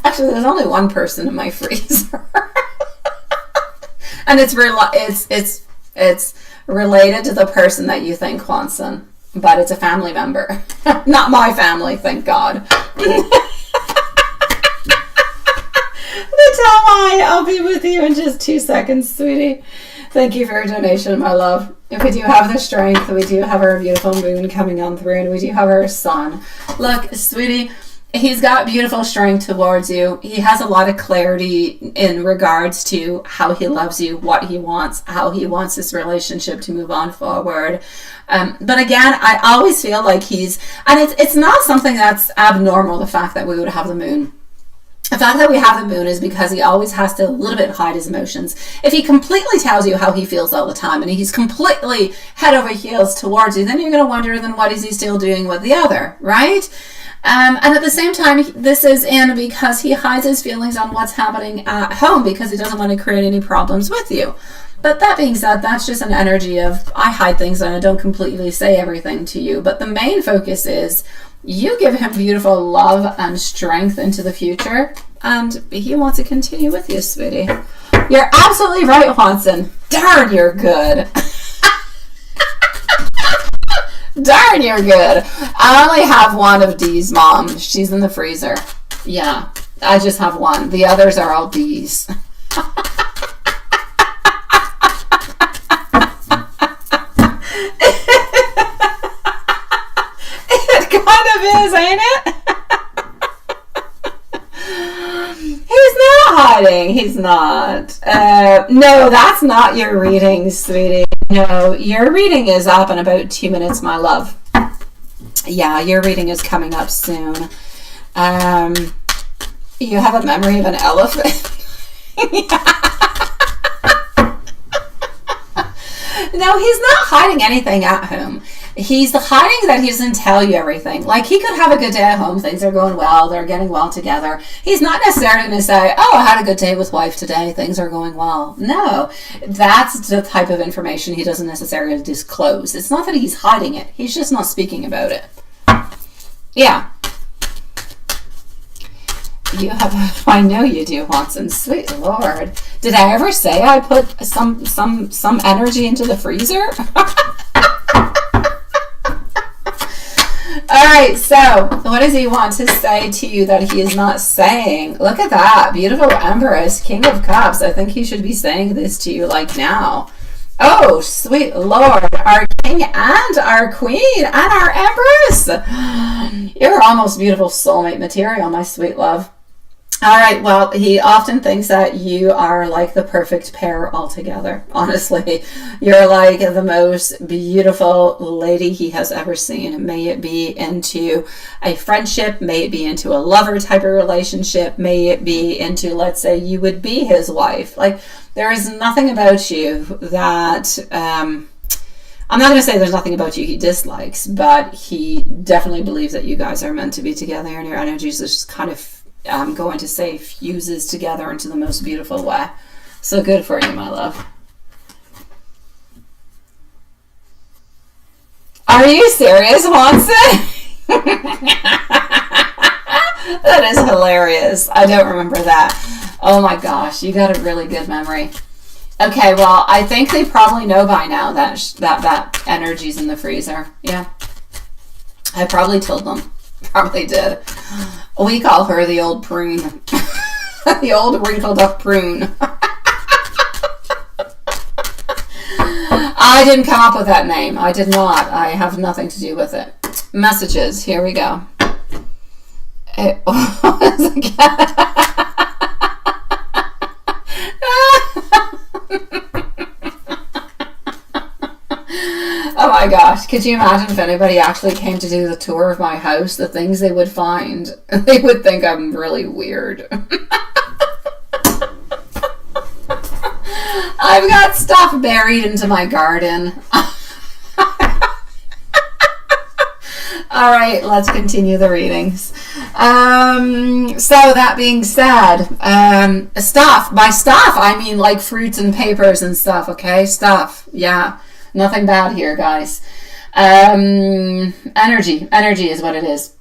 [SPEAKER 1] Actually, there's only one person in my freezer. And it's related to the person that you think wants them. But it's a family member. Not my family, thank God. I'll be with you in just 2 seconds, sweetie. Thank you for your donation, my love. If we do have the strength, we do have our beautiful moon coming on through, and we do have our sun. Look, sweetie, he's got beautiful strength towards you. He has a lot of clarity in regards to how he loves you, what he wants, how he wants this relationship to move on forward. But again, I always feel like it's not something that's abnormal, the fact that we would have the moon. The fact that we have the moon is because he always has to a little bit hide his emotions. If he completely tells you how he feels all the time and he's completely head over heels towards you, then you're going to wonder, then what is he still doing with the other, right? And at the same time, this is in because he hides his feelings on what's happening at home because he doesn't want to create any problems with you. But that being said, that's just an energy of I hide things and I don't completely say everything to you. But the main focus is you give him beautiful love and strength into the future, and he wants to continue with you, sweetie. You're absolutely right, Watson. Darn, you're good. Darn, you're good. I only have one of Dee's mom. She's in the freezer. Yeah, I just have one. The others are all Dee's. It kind of is, ain't it? He's not hiding. He's not. No, that's not your reading, sweetie. No, your reading is up in about 2 minutes, my love. Yeah, your reading is coming up soon. You have a memory of an elephant. No, he's not hiding anything at home. He's hiding that he doesn't tell you everything. Like, he could have a good day at home. Things are going well. They're getting well together. He's not necessarily going to say, oh, I had a good day with wife today. Things are going well. No, that's the type of information he doesn't necessarily disclose. It's not that he's hiding it. He's just not speaking about it. Yeah. You have, I know you do, Watson. Sweet Lord. Did I ever say I put some energy into the freezer? All right, so what does he want to say to you that he is not saying? Look at that. Beautiful Empress, King of Cups. I think he should be saying this to you like now. Oh, sweet Lord, our King and our Queen and our Empress. You're almost beautiful soulmate material, my sweet love. All right, well, he often thinks that you are like the perfect pair altogether. Honestly, you're like the most beautiful lady he has ever seen. May it be into a friendship, may it be into a lover type of relationship, may it be into, let's say, you would be his wife. Like, there is nothing about you that... I'm not going to say there's nothing about you he dislikes, but he definitely believes that you guys are meant to be together, and your energies are just kind of... I'm going to say fuses together into the most beautiful way. So good for you, my love. Are you serious, Watson? That is hilarious. I don't remember that. Oh my gosh, you got a really good memory. Okay, well, I think they probably know by now that energy's in the freezer. Yeah. I probably told them. Probably did. We call her the old prune. The old wrinkled up prune. I didn't come up with that name. I did not. I have nothing to do with it. Messages. Here we go. Oh my gosh, could you imagine if anybody actually came to do the tour of my house, the things they would find? They would think I'm really weird. I've got stuff buried into my garden. All right, let's continue the readings. So that being said, stuff. By stuff, I mean like fruits and papers and stuff, okay? Stuff, yeah. Nothing bad here, guys. Energy is what it is.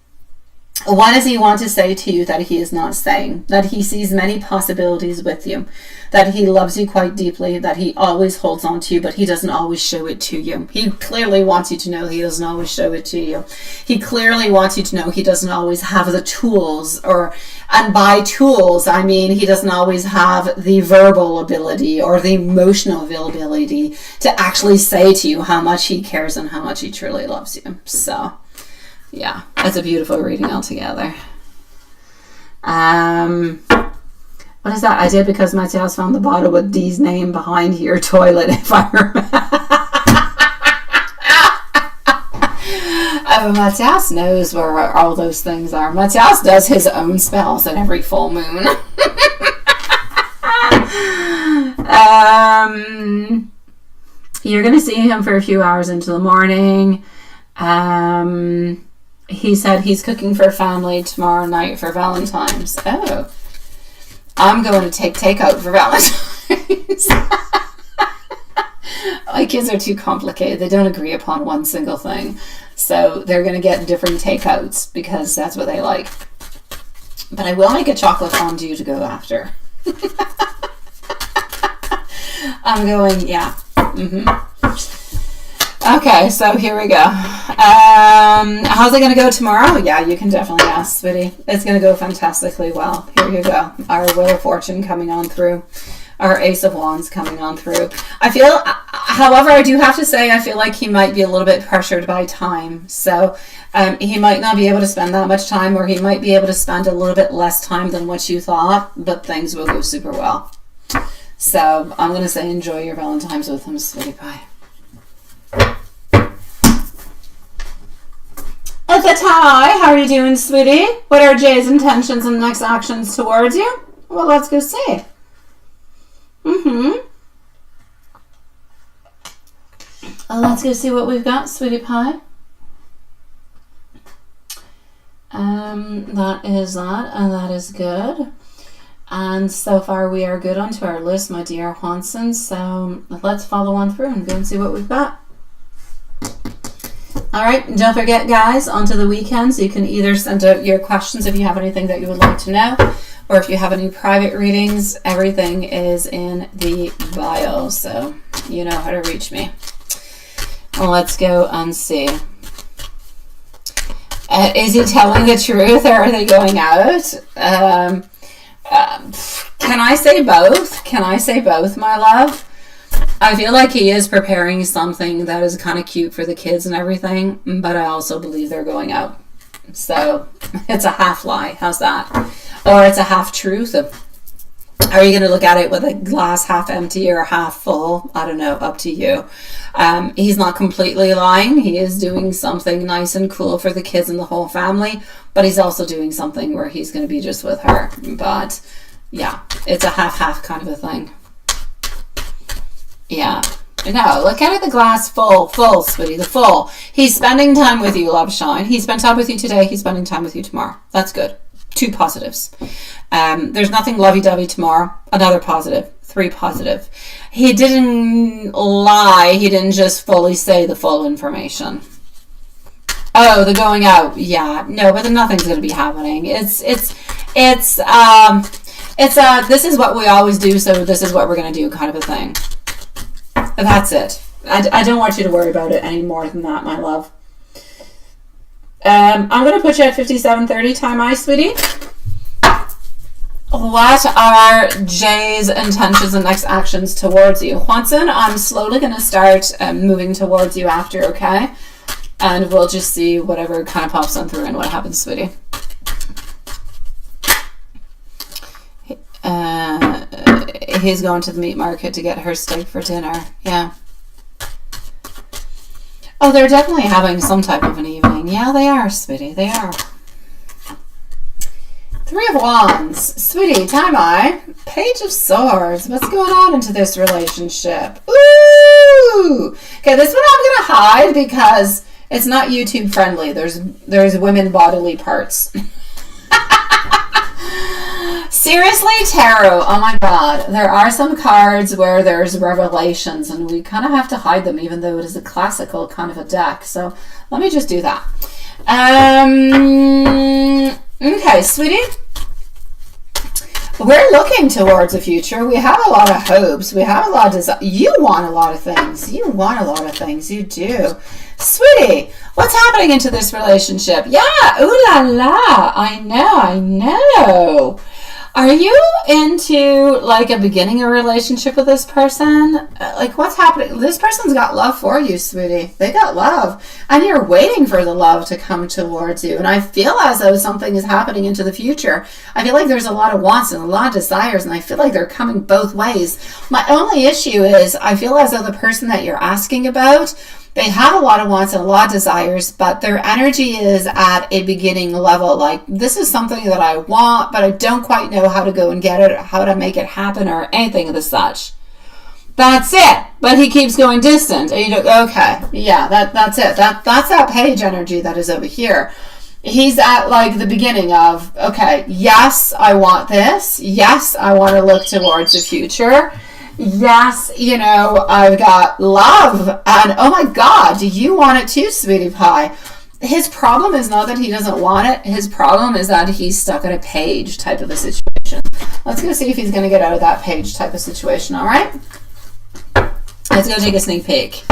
[SPEAKER 1] What does he want to say to you that he is not saying? That he sees many possibilities with you. That he loves you quite deeply. That he always holds on to you, but he doesn't always show it to you. He clearly wants you to know he doesn't always show it to you. He clearly wants you to know he doesn't always have the tools, and by tools, I mean he doesn't always have the verbal ability or the emotional ability to actually say to you how much he cares and how much he truly loves you. So... yeah, that's a beautiful reading altogether. What is that? I did because Matthias found the bottle with D's name behind your toilet, if I remember. Matthias knows where all those things are. Matthias does his own spells at every full moon. You're going to see him for a few hours into the morning. He said he's cooking for family tomorrow night for Valentine's. Oh. I'm going to take takeout for Valentine's. kids are too complicated. They don't agree upon one single thing. So they're going to get different takeouts because that's what they like. But I will make a chocolate fondue to go after. I'm going, yeah. Okay, so here we go. How's it going to go tomorrow? Yeah, you can definitely ask, sweetie. It's going to go fantastically well. Here you go. Our Wheel of Fortune coming on through. Our Ace of Wands coming on through. I feel, however, I do have to say, I feel like he might be a little bit pressured by time. So he might not be able to spend that much time, or he might be able to spend a little bit less time than what you thought, but things will go super well. So I'm going to say enjoy your Valentine's with him, sweetie pie. At the tie, how are you doing, sweetie? What are Jay's intentions and next actions towards you? Well, let's go see. Let's go see what we've got, sweetie pie. That is that, and that is good. And so far we are good onto our list, my dear Hanson. So let's follow on through and go and see what we've got. All right, don't forget, guys, onto the weekends, you can either send out your questions if you have anything that you would like to know, or if you have any private readings, everything is in the bio, so you know how to reach me. Let's go and see. Is he telling the truth, or are they going out? Can I say both? Can I say both, my love? I feel like he is preparing something that is kind of cute for the kids and everything, but I also believe they're going out. So it's a half lie. How's that? Or it's a half truth. Are you going to look at it with a glass half empty or half full? I don't know. Up to you. He's not completely lying. He is doing something nice and cool for the kids and the whole family, but he's also doing something where he's going to be just with her. But yeah, it's a half-half kind of a thing. Yeah. No, look at it, the glass full, sweetie, the full. He's spending time with you, love shine. He spent time with you today. He's spending time with you tomorrow. That's good. 2 positives. There's nothing lovey-dovey tomorrow. Another positive. 3 positive. He didn't lie. He didn't just fully say the full information. Oh, the going out. Yeah. No, but then nothing's going to be happening. This is what we always do, so this is what we're going to do kind of a thing. That's it. I don't want you to worry about it any more than that, my love. I'm going to put you at 57:30 time, sweetie. What are Jay's intentions and next actions towards you? Watson, I'm slowly going to start moving towards you after, okay? And we'll just see whatever kind of pops on through and what happens, sweetie. He's going to the meat market to get her steak for dinner. Yeah. Oh, they're definitely having some type of an evening. Yeah, they are, sweetie. They are. 3 of Wands. Sweetie, time Page of Swords. What's going on into this relationship? Ooh! Okay, this one I'm going to hide because it's not YouTube friendly. There's women bodily parts. Seriously, tarot, oh my god, there are some cards where there's revelations and we kind of have to hide them even though it is a classical kind of a deck. So let me just do that. Okay, sweetie. We're looking towards the future. We have a lot of hopes. We have a lot of desire. You want a lot of things. You want a lot of things. You do. Sweetie, what's happening into this relationship? Yeah, ooh la la. I know. Are you into like a beginning a relationship with this person? Like what's happening? This person's got love for you, sweetie. They got love. And you're waiting for the love to come towards you. And I feel as though something is happening into the future. I feel like there's a lot of wants and a lot of desires. And I feel like they're coming both ways. My only issue is I feel as though the person that you're asking about, they have a lot of wants and a lot of desires, but their energy is at a beginning level. Like, this is something that I want, but I don't quite know how to go and get it, or how to make it happen, or anything of the such. That's it. But he keeps going distant. And you go, okay, yeah, that's it. That's that page energy that is over here. He's at, like, the beginning of, okay, yes, I want this. Yes, I want to look towards the future. Yes, you know, I've got love. And oh my God, do you want it too, sweetie pie? His problem is not that he doesn't want it. His problem is that he's stuck in a page type of a situation. Let's go see if he's going to get out of that page type of situation, all right? Let's go take a sneak peek.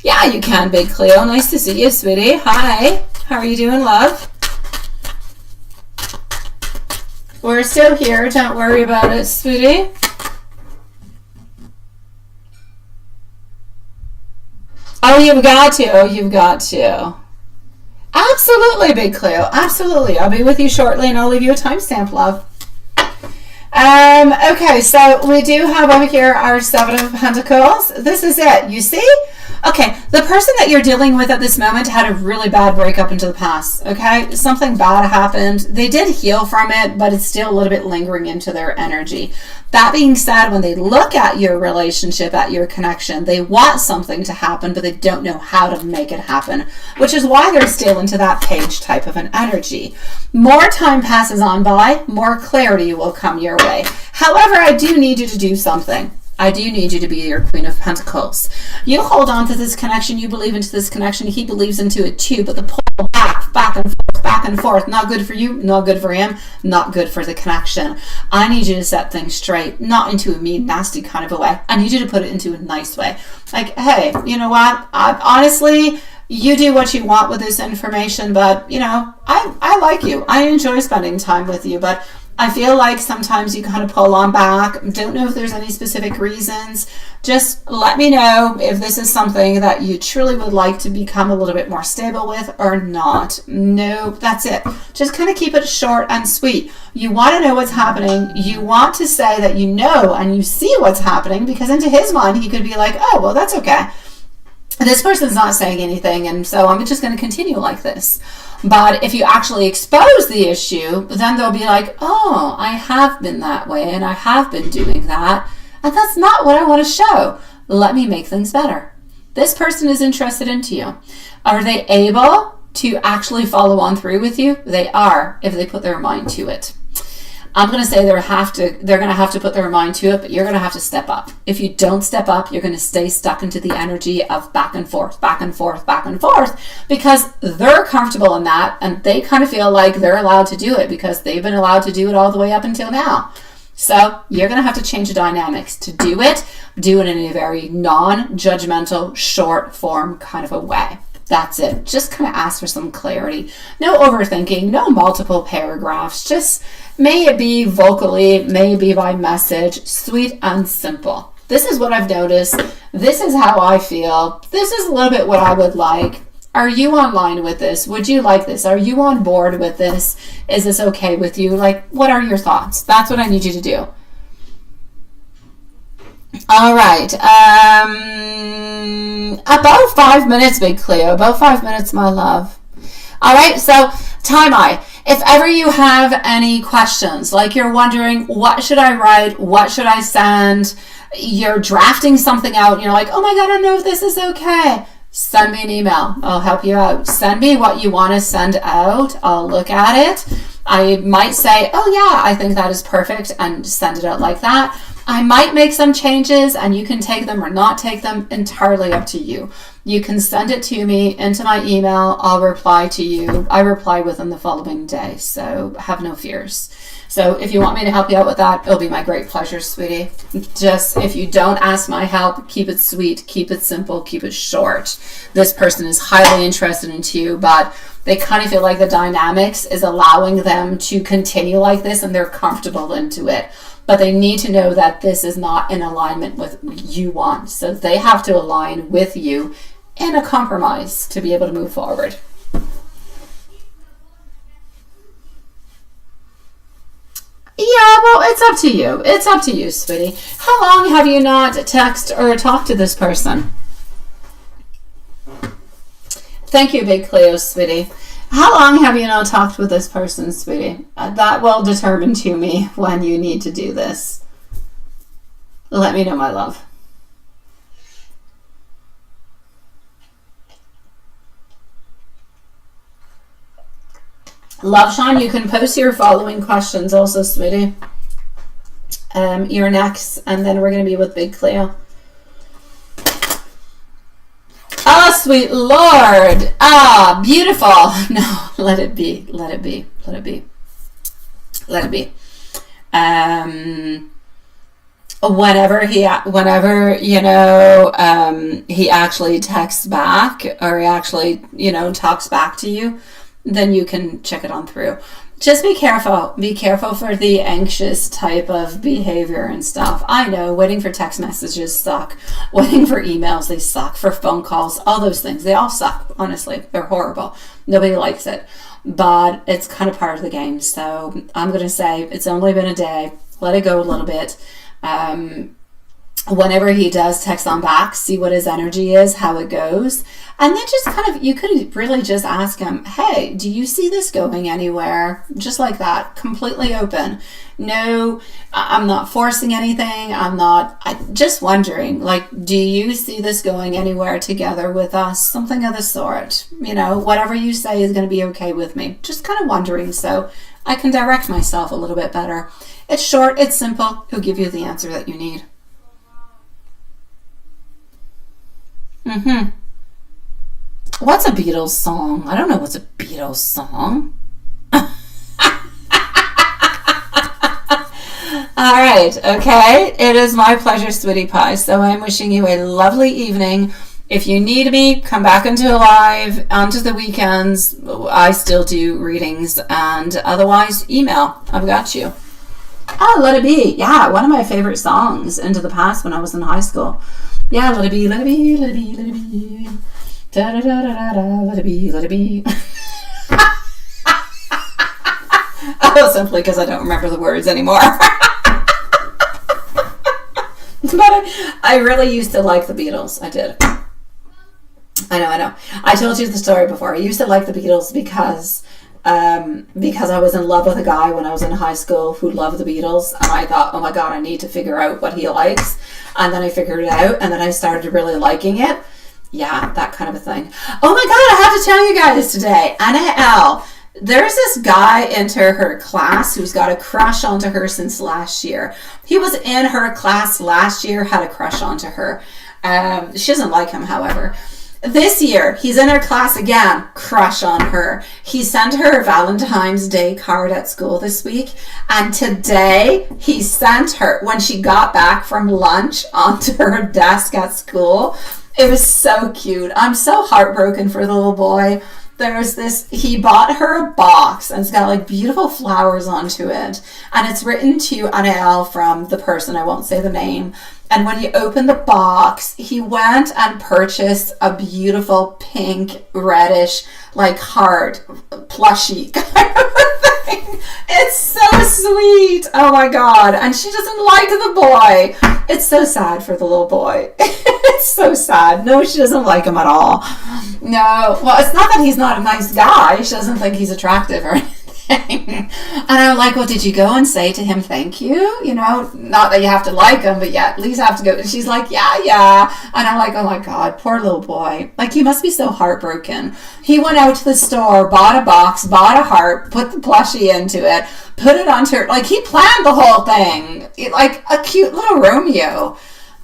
[SPEAKER 1] Yeah, you can, Big Cleo. Nice to see you, sweetie. Hi. How are you doing, love? We're still here. Don't worry about it, sweetie. Oh, you've got to. Oh, you've got to. Absolutely, Big Cleo. Absolutely. I'll be with you shortly, and I'll leave you a timestamp, love. Okay, so we do have over here our Seven of Pentacles. This is it. You see? Okay, the person that you're dealing with at this moment had a really bad breakup into the past, okay? Something bad happened. They did heal from it, but it's still a little bit lingering into their energy. That being said, when they look at your relationship, at your connection, they want something to happen, but they don't know how to make it happen, which is why they're still into that page type of an energy. More time passes on by, more clarity will come your way. However, I do need you to do something. I do need you to be your Queen of Pentacles. You hold on to this connection. You believe into this connection. He believes into it too. But the pull back and forth, not good for you, not good for him, not good for the connection. I need you to set things straight, not into a mean, nasty kind of a way. I need you to put it into a nice way. Like, hey, you know what? Honestly, you do what you want with this information, but, you know, I like you. I enjoy spending time with you, but I feel like sometimes you kind of pull on back. Don't know if there's any specific reasons. Just let me know if this is something that you truly would like to become a little bit more stable with or not. No, that's it. Just kind of keep it short and sweet. You want to know what's happening. You want to say that you know and you see what's happening, because into his mind, he could be like, oh, well, that's okay. This person's not saying anything, and so I'm just going to continue like this. But if you actually expose the issue, then they'll be like, oh, I have been that way and I have been doing that, and that's not what I want to show. Let me make things better. This person is interested into you. Are they able to actually follow on through with you? They are, if they put their mind to it. I'm going to say they're going to have to put their mind to it, but you're going to have to step up. If you don't step up, you're going to stay stuck into the energy of back and forth, back and forth, back and forth, because they're comfortable in that, and they kind of feel like they're allowed to do it because they've been allowed to do it all the way up until now. So you're going to have to change the dynamics to do it in a very non-judgmental, short form kind of a way. That's it. Just kind of ask for some clarity. No overthinking, no multiple paragraphs. Just may it be vocally, may it be by message, sweet and simple. This is what I've noticed. This is how I feel. This is a little bit what I would like. Are you online with this? Would you like this? Are you on board with this? Is this okay with you? Like, what are your thoughts? That's what I need you to do. All right. About 5 minutes, Big Cleo. About 5 minutes, my love. All right. So, Time-I. If ever you have any questions, like you're wondering, what should I write? What should I send? You're drafting something out and you're like, oh my God, I don't know if this is okay. Send me an email. I'll help you out. Send me what you want to send out. I'll look at it. I might say, oh yeah, I think that is perfect, and send it out like that. I might make some changes and you can take them or not take them, entirely up to you. You can send it to me into my email. I'll reply to you. I reply within the following day, so have no fears. So if you want me to help you out with that, it'll be my great pleasure, sweetie. Just, if you don't ask my help, keep it sweet, keep it simple, keep it short. This person is highly interested in you, but they kind of feel like the dynamics is allowing them to continue like this and they're comfortable into it. But they need to know that this is not in alignment with what you want. So they have to align with you in a compromise to be able to move forward. Yeah, well, it's up to you. It's up to you, sweetie. How long have you not texted or talked to this person? Thank you, Big Cleo, sweetie. How long have you not talked with this person, sweetie? That will determine to me when you need to do this. Let me know, my love. Love Shine, you can post your following questions also, sweetie. You're next, and then we're going to be with Big Cleo. Oh, sweet Lord. Ah, beautiful. No, let it be. Let it be. Let it be. Let it be. Whenever he actually texts back, or he actually, talks back to you, then you can check it on through. Just be careful. Be careful for the anxious type of behavior and stuff. I know waiting for text messages suck. Waiting for emails, they suck. For phone calls, all those things, they all suck. Honestly, they're horrible. Nobody likes it. But it's kind of part of the game. So I'm going to say it's only been a day. Let it go a little bit. Whenever he does text on back, see what his energy is, how it goes. And then just kind of, you could really just ask him, hey, do you see this going anywhere? Just like that, completely open. No, I'm not forcing anything. I'm just wondering, like, do you see this going anywhere together with us? Something of the sort. Whatever you say is going to be okay with me. Just kind of wondering, so I can direct myself a little bit better. It's short, it's simple. He'll give you the answer that you need. What's a Beatles song? I don't know what's a Beatles song. All right, okay. It is my pleasure, sweetie pie. So I'm wishing you a lovely evening. If you need me, come back into live, onto the weekends. I still do readings, and otherwise, email. I've got you. Oh, Let It Be. Yeah, one of my favorite songs into the past when I was in high school. Yeah, let it be, let it be, let it be, let it be. Da da da da da, let it be, let it be. Oh, simply because I don't remember the words anymore. But I really used to like the Beatles. I did. I know. I told you the story before. I used to like the Beatles because I was in love with a guy when I was in high school who loved the Beatles, and I thought, oh my god, I need to figure out what he likes. And then I figured it out, and then I started really liking it. Yeah, that kind of a thing. Oh my god, I have to tell you guys today, Anna L. There's this guy into her class who's got a crush onto her since last year. He was in her class last year, had a crush onto her. She doesn't like him, however. This year, he's in her class again, crush on her. He sent her a Valentine's Day card at school this week, and today he sent her, when she got back from lunch, onto her desk at school. It was so cute. I'm so heartbroken for the little boy. He bought her a box, and it's got like beautiful flowers onto it, and it's written to Anel from the person, I won't say the name. And when you open the box, he went and purchased a beautiful pink, reddish, like heart plushie kind of thing. It's so sweet. Oh my god. And she doesn't like the boy. It's so sad for the little boy. It's so sad. No, she doesn't like him at all. No. Well, it's not that he's not a nice guy. She doesn't think he's attractive or anything. And I'm like, well, did you go and say to him thank you? Not that you have to like him, but yeah, at least have to go. And she's like, yeah. And I'm like, oh my god, poor little boy. Like, he must be so heartbroken. He went out to the store, bought a box, bought a heart, put the plushie into it, put it onto her. Like, he planned the whole thing. Like a cute little Romeo.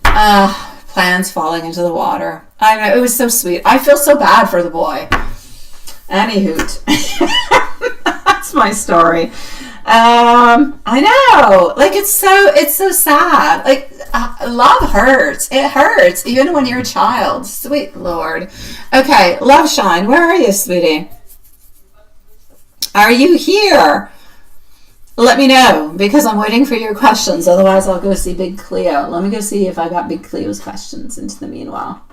[SPEAKER 1] Plans falling into the water. I know, it was so sweet. I feel so bad for the boy. Any hoot. That's my story. I know. Like, it's so sad. Like, love hurts. It hurts, even when you're a child. Sweet Lord. Okay, Love Shine, where are you, sweetie? Are you here? Let me know, because I'm waiting for your questions. Otherwise, I'll go see Big Cleo. Let me go see if I got Big Cleo's questions into the meanwhile.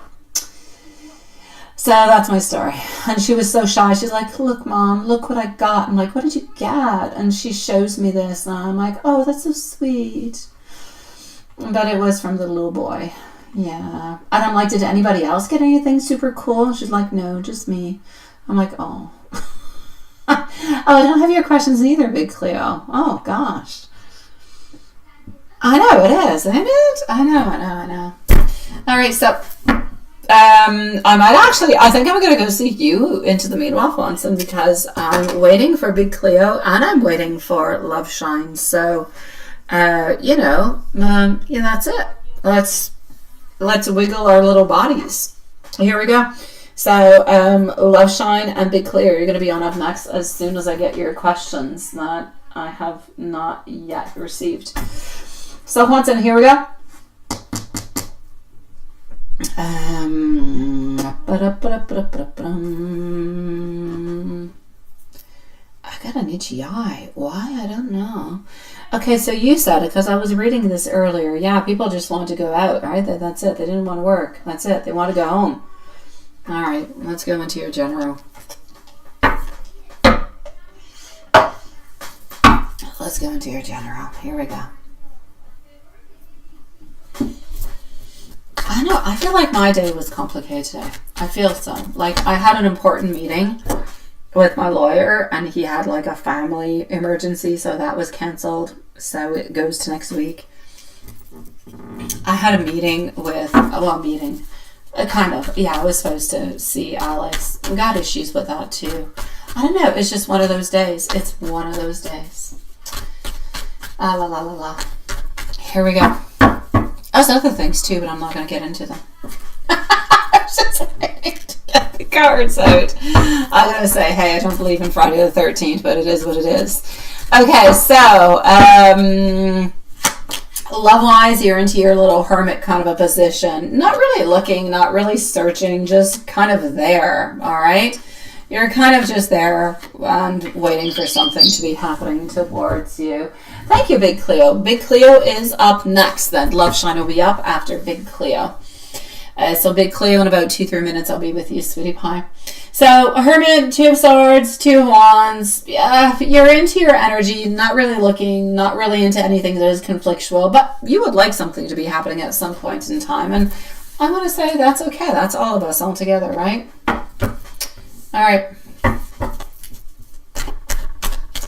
[SPEAKER 1] So that's my story. And she was so shy. She's like, look, Mom, look what I got. I'm like, what did you get? And she shows me this. And I'm like, oh, that's so sweet. But it was from the little boy. Yeah. And I'm like, did anybody else get anything super cool? And she's like, no, just me. I'm like, oh. Oh, I don't have your questions either, Big Cleo. Oh, gosh. I know, it is, isn't it? I know. All right, so... I think I'm going to go see you into the meanwhile, Watson, because I'm waiting for Big Cleo and I'm waiting for Love Shine. So Yeah, that's it. Let's wiggle our little bodies. Here we go. So, Love Shine and Big Clear, you're going to be on up next as soon as I get your questions that I have not yet received. So, Haunton, here we go. I got an itchy eye. Why? I don't know. Okay, so you said it because I was reading this earlier. Yeah, people just want to go out, right? That's it. They didn't want to work. That's it. They want to go home. All right, let's go into your general. Let's go into your general. Here we go. I know. I feel like my day was complicated today. I feel so. Like I had an important meeting with my lawyer and he had like a family emergency, so that was cancelled. So it goes to next week. I had a meeting with, I was supposed to see Alex. We got issues with that too. I don't know. It's just one of those days. It's one of those days. Here we go. There's other things too, but I'm not going to get into them. I was just waiting to get the cards out. I'm going to say, hey, I don't believe in Friday the 13th, but it is what it is. Okay, so, love-wise, you're into your little hermit kind of a position. Not really looking, not really searching, just kind of there, all right? You're kind of just there and waiting for something to be happening towards you. Thank you, Big Cleo. Big Cleo is up next then. Love Shine will be up after Big Cleo. So Big Cleo, in about 2-3 minutes, I'll be with you, sweetie pie. So Hermit, 2 of Swords, 2 of Wands. Yeah, you're into your energy, not really looking, not really into anything that is conflictual, but you would like something to be happening at some point in time. And I want to say that's okay. That's all of us all together, right? All right.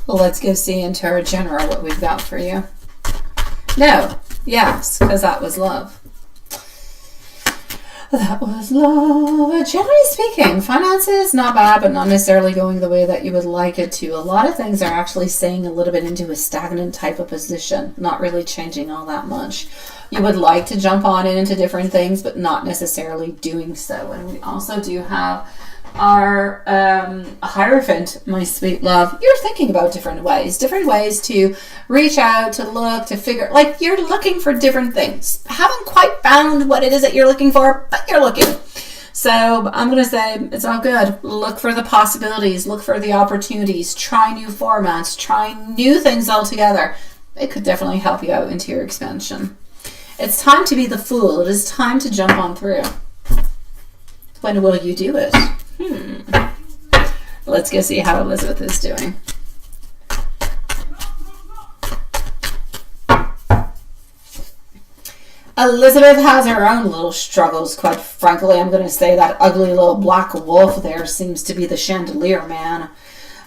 [SPEAKER 1] Well, let's go see into our general what we've got for you. No. Yes, because that was love. That was love. Generally speaking, finances, not bad, but not necessarily going the way that you would like it to. A lot of things are actually staying a little bit into a stagnant type of position, not really changing all that much. You would like to jump on into different things, but not necessarily doing so. And we also do have our Hierophant, my sweet love. You're thinking about different ways to reach out, to look, to figure, like you're looking for different things. Haven't quite found what it is that you're looking for, but you're looking. So I'm going to say it's all good. Look for the possibilities, look for the opportunities, try new formats, try new things altogether. It could definitely help you out into your expansion. It's time to be the fool. It is time to jump on through. When will you do it? Let's go see how Elizabeth is doing. Elizabeth has her own little struggles, quite frankly. I'm going to say that ugly little black wolf there seems to be the chandelier man.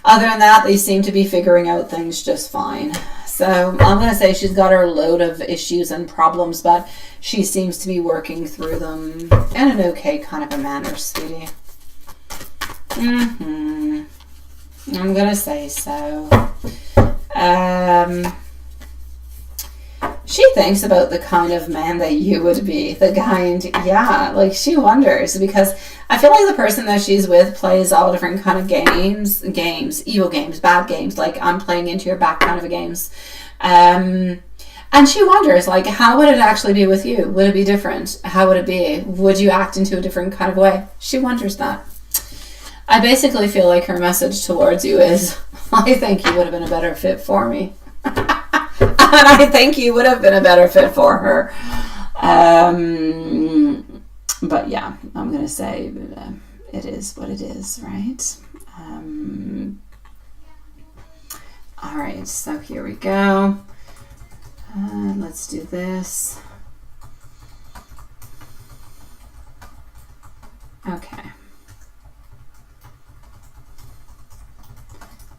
[SPEAKER 1] Other than that, they seem to be figuring out things just fine. So I'm going to say she's got her load of issues and problems, but she seems to be working through them in an okay kind of a manner, sweetie. I'm going to say so. She thinks about the kind of man that you would be, the kind, yeah, like she wonders, because I feel like the person that she's with plays all different kind of games, evil games, bad games, like I'm playing into your back kind of a games. And she wonders, like, how would it actually be with you? Would it be different? How would it be? Would you act into a different kind of way? She wonders that. I basically feel like her message towards you is, I think you would have been a better fit for me. And I think you would have been a better fit for her. But yeah, I'm going to say it is what it is, right? All right, so here we go. Let's do this. Okay.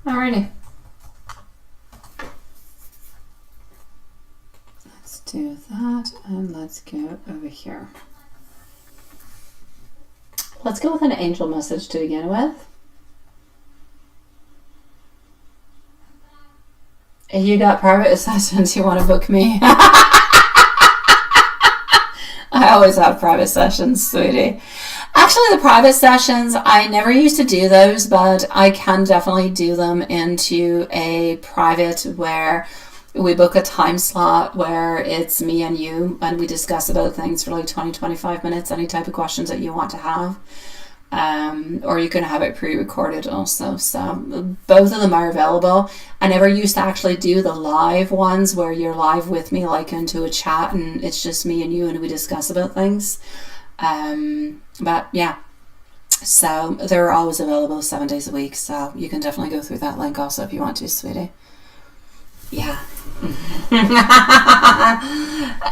[SPEAKER 1] Alrighty. Let's do that and let's go over here. Let's go with an angel message to begin with. You got private sessions, you want to book me? I always have private sessions, sweetie. Actually, the private sessions, I never used to do those, but I can definitely do them into a private where we book a time slot where it's me and you and we discuss about things for like 20-25 minutes, any type of questions that you want to have. Or you can have it pre-recorded also. So both of them are available. I never used to actually do the live ones where you're live with me, like into a chat and it's just me and you and we discuss about things. But yeah, so they're always available 7 days a week. So you can definitely go through that link also if you want to, sweetie. Yeah.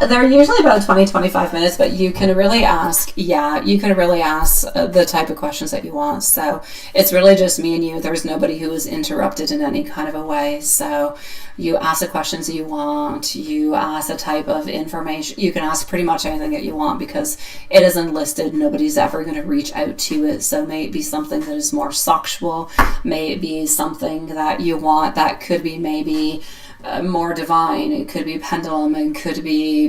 [SPEAKER 1] They're usually about 20-25 minutes, but you can really ask the type of questions that you want. So it's really just me and you. There's nobody who is interrupted in any kind of a way. So you ask the questions you want, you ask the type of information, you can ask pretty much anything that you want because it isn't listed. Nobody's ever going to reach out to it. So may it be something that is more sexual, may it be something that you want that could be maybe more divine, it could be pendulum, it could be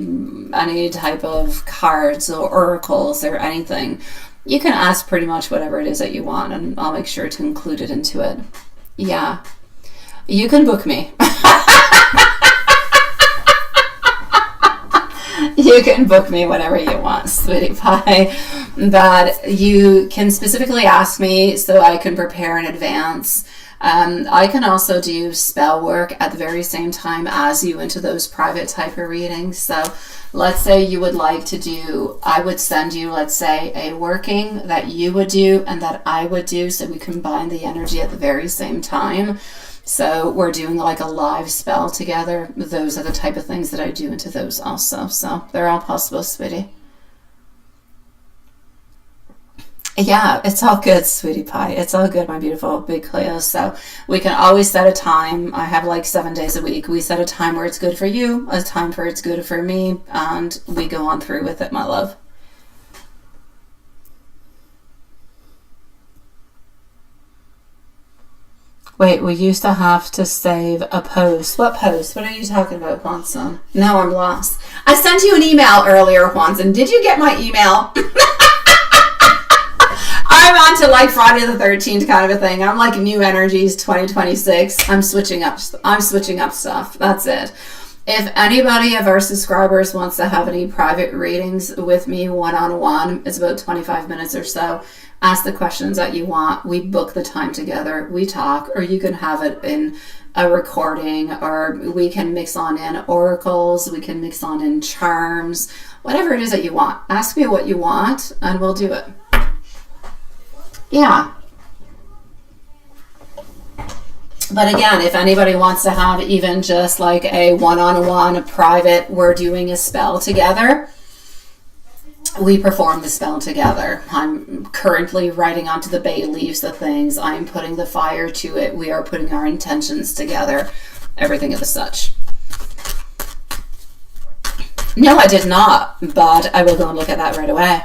[SPEAKER 1] any type of cards or oracles or anything. You can ask pretty much whatever it is that you want and I'll make sure to include it into it. Yeah, you can book me. You can book me whenever you want, sweetie pie. But you can specifically ask me so I can prepare in advance. I can also do spell work at the very same time as you into those private type of readings. So let's say you would like to do, I would send you, let's say, a working that you would do and that I would do. So we combine the energy at the very same time. So we're doing like a live spell together. Those are the type of things that I do into those also. So they're all possible, sweetie. Yeah, it's all good, sweetie pie. It's all good, my beautiful big Cleo. So we can always set a time. I have like 7 days a week. We set a time where it's good for you, a time for it's good for me, and we go on through with it, my love. Wait, we used to have to save a post. What post? What are you talking about, Juanson? Now I'm lost. I sent you an email earlier, Juanson. Did you get my email? I'm on to like Friday the 13th kind of a thing. I'm like New Energies 2026. I'm switching up stuff. That's it. If anybody of our subscribers wants to have any private readings with me one-on-one, it's about 25 minutes or so. Ask the questions that you want. We book the time together. We talk, or you can have it in a recording, or we can mix on in oracles. We can mix on in charms, whatever it is that you want. Ask me what you want and we'll do it. Yeah. But again, if anybody wants to have even just like a one-on-one private, we're doing a spell together, we perform the spell together. I'm currently writing onto the bay leaves the things. I'm putting the fire to it. We are putting our intentions together. Everything of the such. No, I did not, but I will go and look at that right away.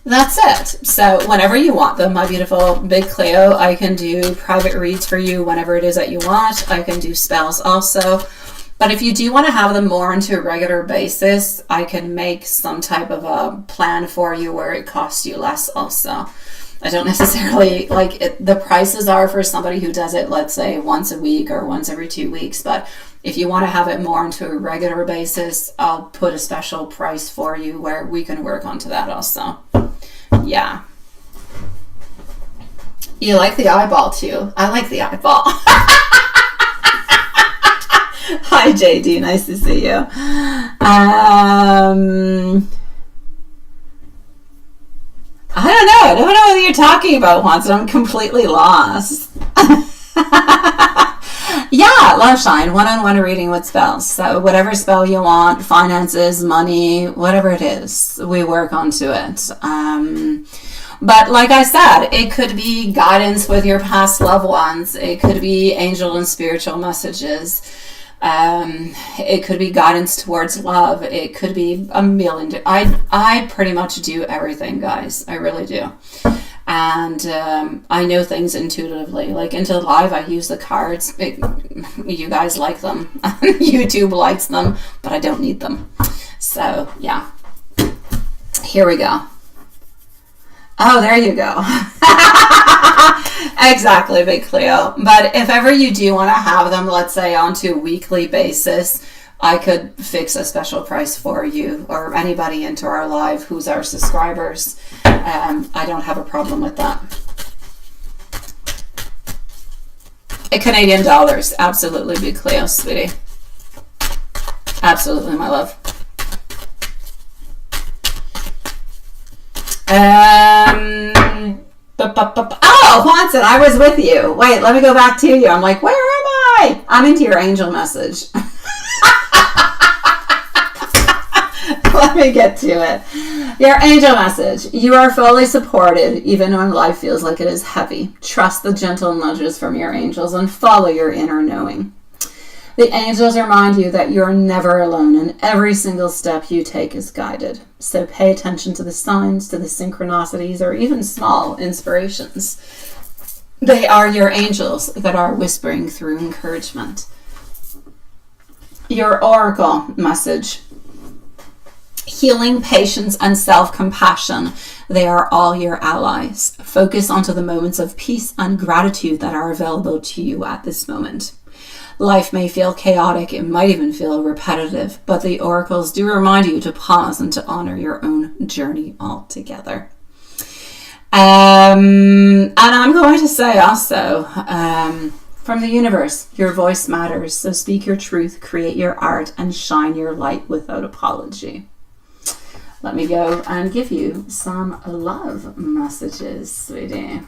[SPEAKER 1] That's it. So whenever you want them, my beautiful big Cleo, I can do private reads for you whenever it is that you want. I can do spells also. But if you do want to have them more into a regular basis, I can make some type of a plan for you where it costs you less also. I don't necessarily like it. The prices are for somebody who does it, let's say once a week or once every 2 weeks. But if you want to have it more into a regular basis, I'll put a special price for you where we can work onto that also. Yeah. You like the eyeball too. I like the eyeball. Hi JD, nice to see you. I don't know what you're talking about, Juan, I'm completely lost. Yeah, love shine, one-on-one reading with spells. So whatever spell you want, finances, money, whatever it is, we work onto it. But like I said, it could be guidance with your past loved ones. It could be angel and spiritual messages. It could be guidance towards love. It could be a million. I pretty much do everything, guys. I really do. And I know things intuitively. Like into live, I use the cards. You guys like them. YouTube likes them, but I don't need them. So yeah, here we go. Oh, there you go. Exactly, Big Cleo. But if ever you do want to have them, let's say onto a weekly basis, I could fix a special price for you or anybody into our live who's our subscribers. I don't have a problem with that. Canadian dollars. Absolutely, Big Cleo, sweetie. Absolutely, my love. Oh, Juanson, I was with you. Wait, let me go back to you. I'm like, where am I? I'm into your angel message. Let me get to it. Your angel message. You are fully supported, even when life feels like it is heavy. Trust the gentle nudges from your angels and follow your inner knowing. The angels remind you that you're never alone and every single step you take is guided. So pay attention to the signs, to the synchronicities, or even small inspirations. They are your angels that are whispering through encouragement. Your oracle message. Healing, patience, and self-compassion. They are all your allies. Focus onto the moments of peace and gratitude that are available to you at this moment. Life may feel chaotic, it might even feel repetitive, but the oracles do remind you to pause and to honor your own journey altogether. And I'm going to say also, from the universe, your voice matters, so speak your truth, create your art, and shine your light without apology. Let me go and give you some love messages, sweetie.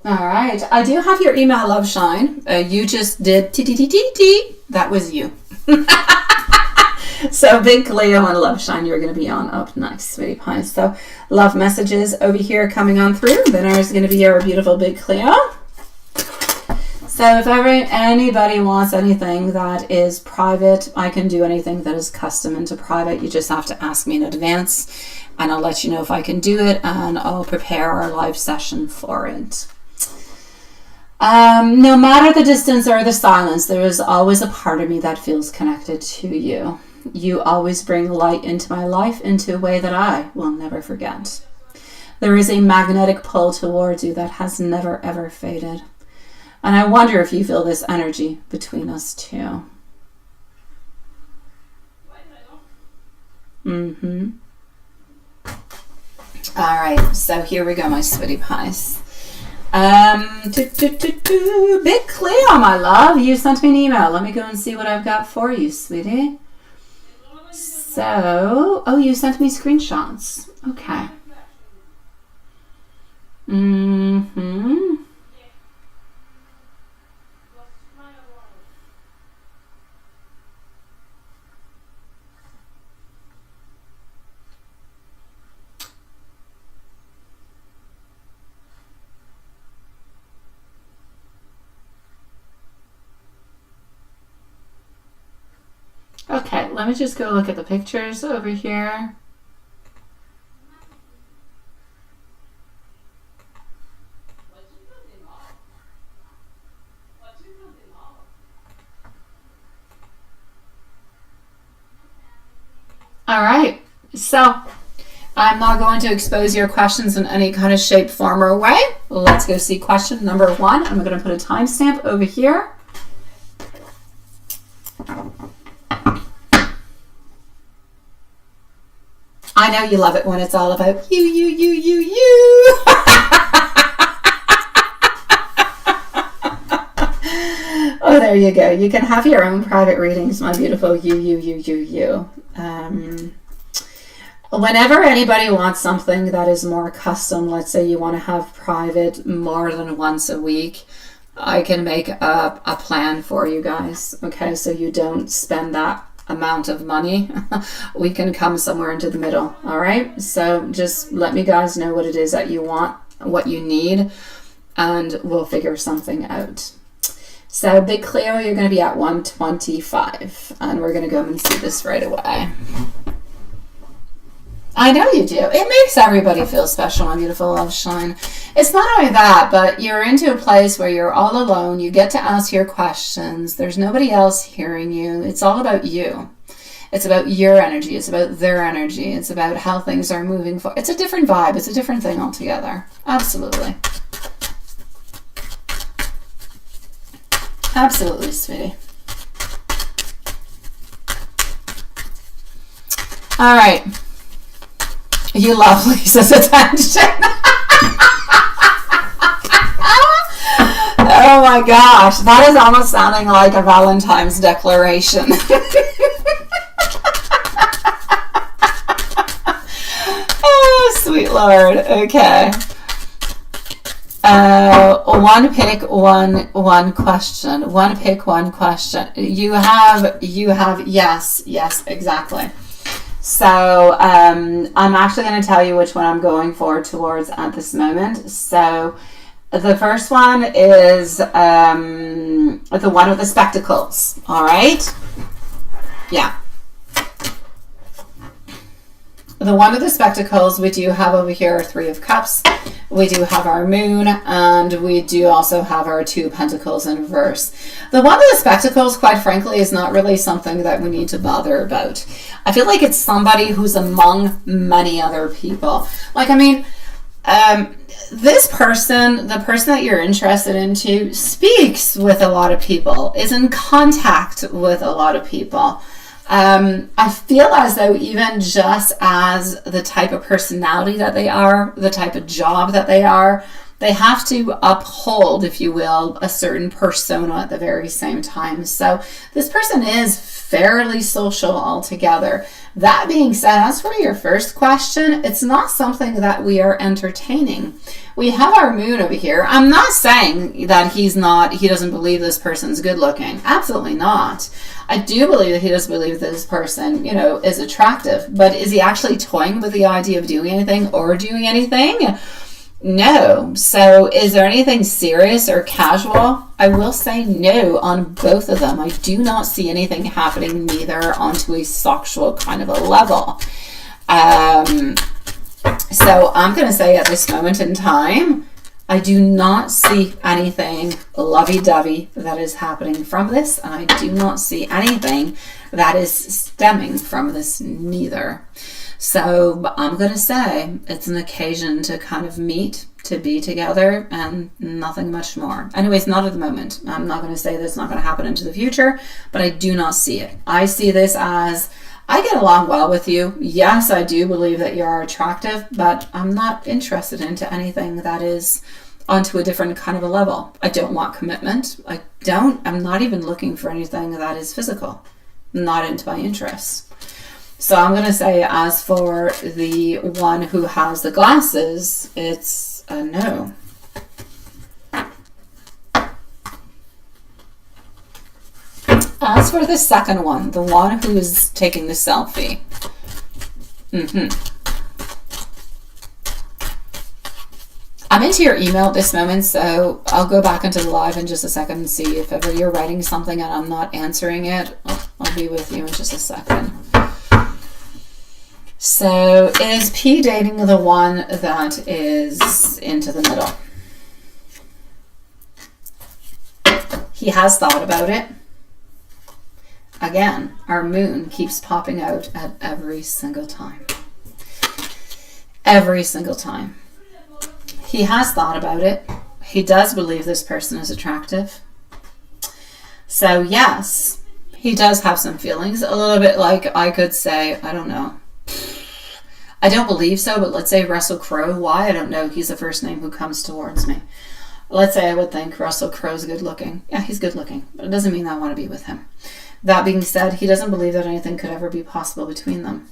[SPEAKER 1] All right, I do have your email, Love Shine. You just did t. That was you. So Big Cleo and Love Shine, you're going to be on up next, sweetie pie. So love messages over here coming on through. Then there's going to be our beautiful Big Cleo. So if ever anybody wants anything that is private, I can do anything that is custom into private. You just have to ask me in advance, and I'll let you know if I can do it, and I'll prepare our live session for it. No matter the distance or the silence, there is always a part of me that feels connected to you. You always bring light into my life into a way that I will never forget. There is a magnetic pull towards you that has never ever faded. And I wonder if you feel this energy between us two. Mm-hmm. All right, so here we go, my sweetie pies. Big Cleo, my love, you sent me an email. Let me go and see what I've got for you, sweetie. So, oh, you sent me screenshots. Okay. Mm-hmm. Okay, let me just go look at the pictures over here. All right, so I'm not going to expose your questions in any kind of shape, form, or way. Let's go see question number 1. I'm going to put a timestamp over here. I know you love it when it's all about you. Oh, there you go. You can have your own private readings, my beautiful you. Whenever anybody wants something that is more custom, let's say you want to have private more than once a week, I can make a plan for you guys. Okay, so you don't spend that amount of money. We can come somewhere into the middle. All right, so just let me guys know what it is that you want, what you need, and we'll figure something out. So Big Cleo, you're going to be at 125. And we're going to go and see this right away. I know you do. It makes everybody feel special, my beautiful love shine. It's not only that, but you're into a place where you're all alone. You get to ask your questions. There's nobody else hearing you. It's all about you. It's about your energy. It's about their energy. It's about how things are moving forward. It's a different vibe. It's a different thing altogether. Absolutely. Absolutely, sweetie. All right. You love Lisa's attention. Oh my gosh. That is almost sounding like a Valentine's declaration. Oh, sweet Lord. Okay. One pick, one question. One pick, one question. You have, yes, exactly. So I'm actually going to tell you which one I'm going towards at this moment. So the first one is the one with the spectacles. All right. Yeah. The one with the spectacles, we do have over here 3 of Cups. We do have our Moon, and we do also have our 2 of Pentacles in reverse. The one with the spectacles, quite frankly, is not really something that we need to bother about. I feel like it's somebody who's among many other people. Like, I mean, this person, the person that you're interested into, speaks with a lot of people, is in contact with a lot of people. I feel as though even just as the type of personality that they are, the type of job that they are, they have to uphold, if you will, a certain persona at the very same time. So this person is fairly social altogether. That being said, as for your first question, it's not something that we are entertaining. We have our Moon over here. I'm not saying that he doesn't believe this person's good looking. Absolutely not. I do believe that he does believe that this person, is attractive. But is he actually toying with the idea of doing anything or doing anything? No. So is there anything serious or casual? I will say no on both of them. I do not see anything happening neither onto a sexual kind of a level. So I'm going to say at this moment in time, I do not see anything lovey-dovey that is happening from this, and I do not see anything that is stemming from this neither. So I'm going to say it's an occasion to kind of meet, to be together, and nothing much more. Anyways, not at the moment. I'm not going to say that's not going to happen into the future, but I do not see it. I see this as, I get along well with you. Yes, I do believe that you're attractive, but I'm not interested into anything that is onto a different kind of a level. I don't want commitment. I'm not even looking for anything that is physical. Not into my interests. So I'm going to say, as for the one who has the glasses, it's a no. As for the second one, the one who is taking the selfie, I'm into your email at this moment, so I'll go back into the live in just a second and see if ever you're writing something and I'm not answering it. I'll be with you in just a second. So is P dating the one that is into the middle? He has thought about it. Again, our Moon keeps popping out at every single time. Every single time. He has thought about it. He does believe this person is attractive. So yes, he does have some feelings. A little bit like, I could say, I don't know. I don't believe so, but let's say Russell Crowe. Why? I don't know. He's the first name who comes towards me. Let's say I would think Russell Crowe's good looking. Yeah, he's good looking, but it doesn't mean I want to be with him. That being said, he doesn't believe that anything could ever be possible between them.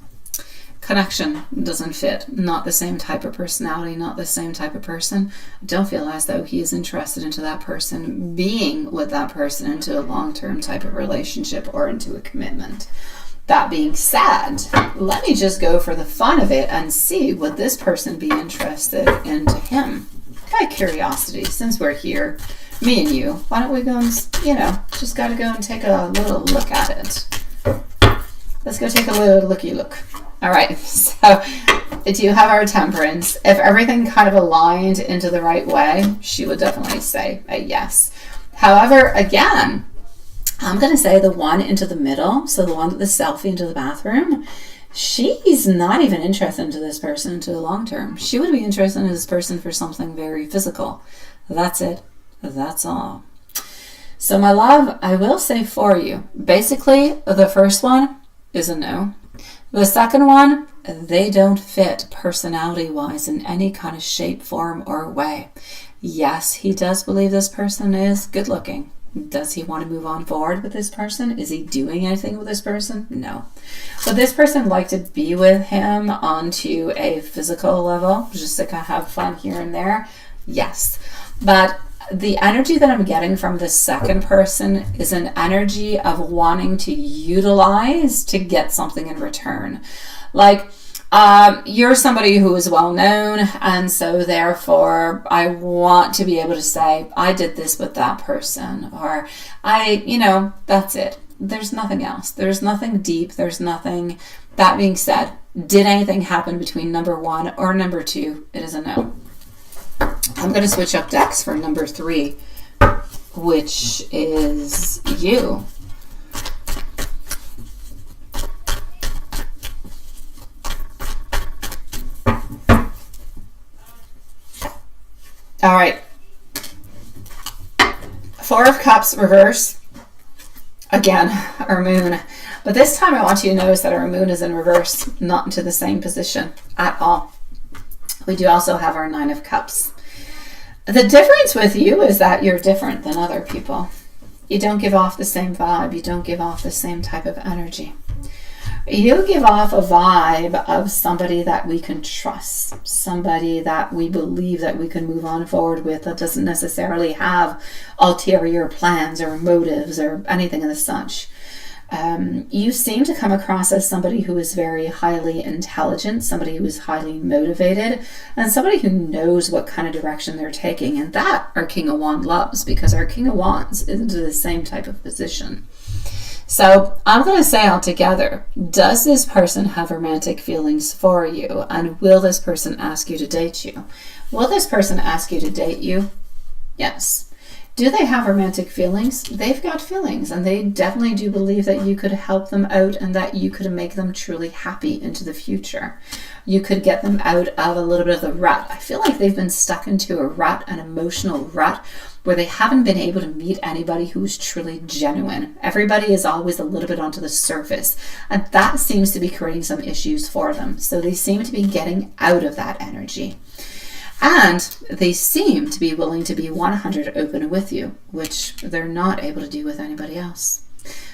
[SPEAKER 1] Connection doesn't fit. Not the same type of personality, not the same type of person. Don't feel as though he is interested into that person, being with that person into a long-term type of relationship or into a commitment. That being said, let me just go for the fun of it and see, would this person be interested into him? By curiosity, since we're here, Me and you. Why don't we go and, just got to go and take a little look at it. Let's go take a little looky look. All right, so do you have our temperance? If everything kind of aligned into the right way, she would definitely say a yes. However, again, I'm going to say the one into the middle, so the one with the selfie into the bathroom, she's not even interested into this person into the long term. She would be interested in this person for something very physical. That's it. That's all. So my love, I will say for you, basically the first one is a no. The second one, they don't fit personality-wise in any kind of shape, form, or way. Yes, he does believe this person is good looking. Does he want to move on forward with this person? Is he doing anything with this person? No. But this person like to be with him onto a physical level, just to kind of have fun here and there. Yes. But the energy that I'm getting from the second person is an energy of wanting to utilize to get something in return. Like, you're somebody who is well known, and so therefore I want to be able to say, I did this with that person, or that's it. There's nothing else. There's nothing deep. There's nothing. That being said, did anything happen between number 1 or number 2? It is a no. I'm going to switch up decks for number 3, which is you. All right. 4 of Cups reverse. Again, our moon. But this time I want you to notice that our moon is in reverse, not into the same position at all. We do also have our 9 of Cups. The difference with you is that you're different than other people. You don't give off the same vibe. You don't give off the same type of energy. You give off a vibe of somebody that we can trust, somebody that we believe that we can move on forward with, that doesn't necessarily have ulterior plans or motives or anything of the such. You seem to come across as somebody who is very highly intelligent, somebody who is highly motivated, and somebody who knows what kind of direction they're taking. And that our King of Wands loves, because our King of Wands is into the same type of position. So I'm going to say altogether, does this person have romantic feelings for you? And will this person ask you to date you? Will this person ask you to date you? Yes. Do they have romantic feelings? They've got feelings, and they definitely do believe that you could help them out and that you could make them truly happy into the future. You could get them out of a little bit of the rut. I feel like they've been stuck into a rut, an emotional rut, where they haven't been able to meet anybody who's truly genuine. Everybody is always a little bit onto the surface, and that seems to be creating some issues for them. So they seem to be getting out of that energy. And they seem to be willing to be 100 open with you, which they're not able to do with anybody else.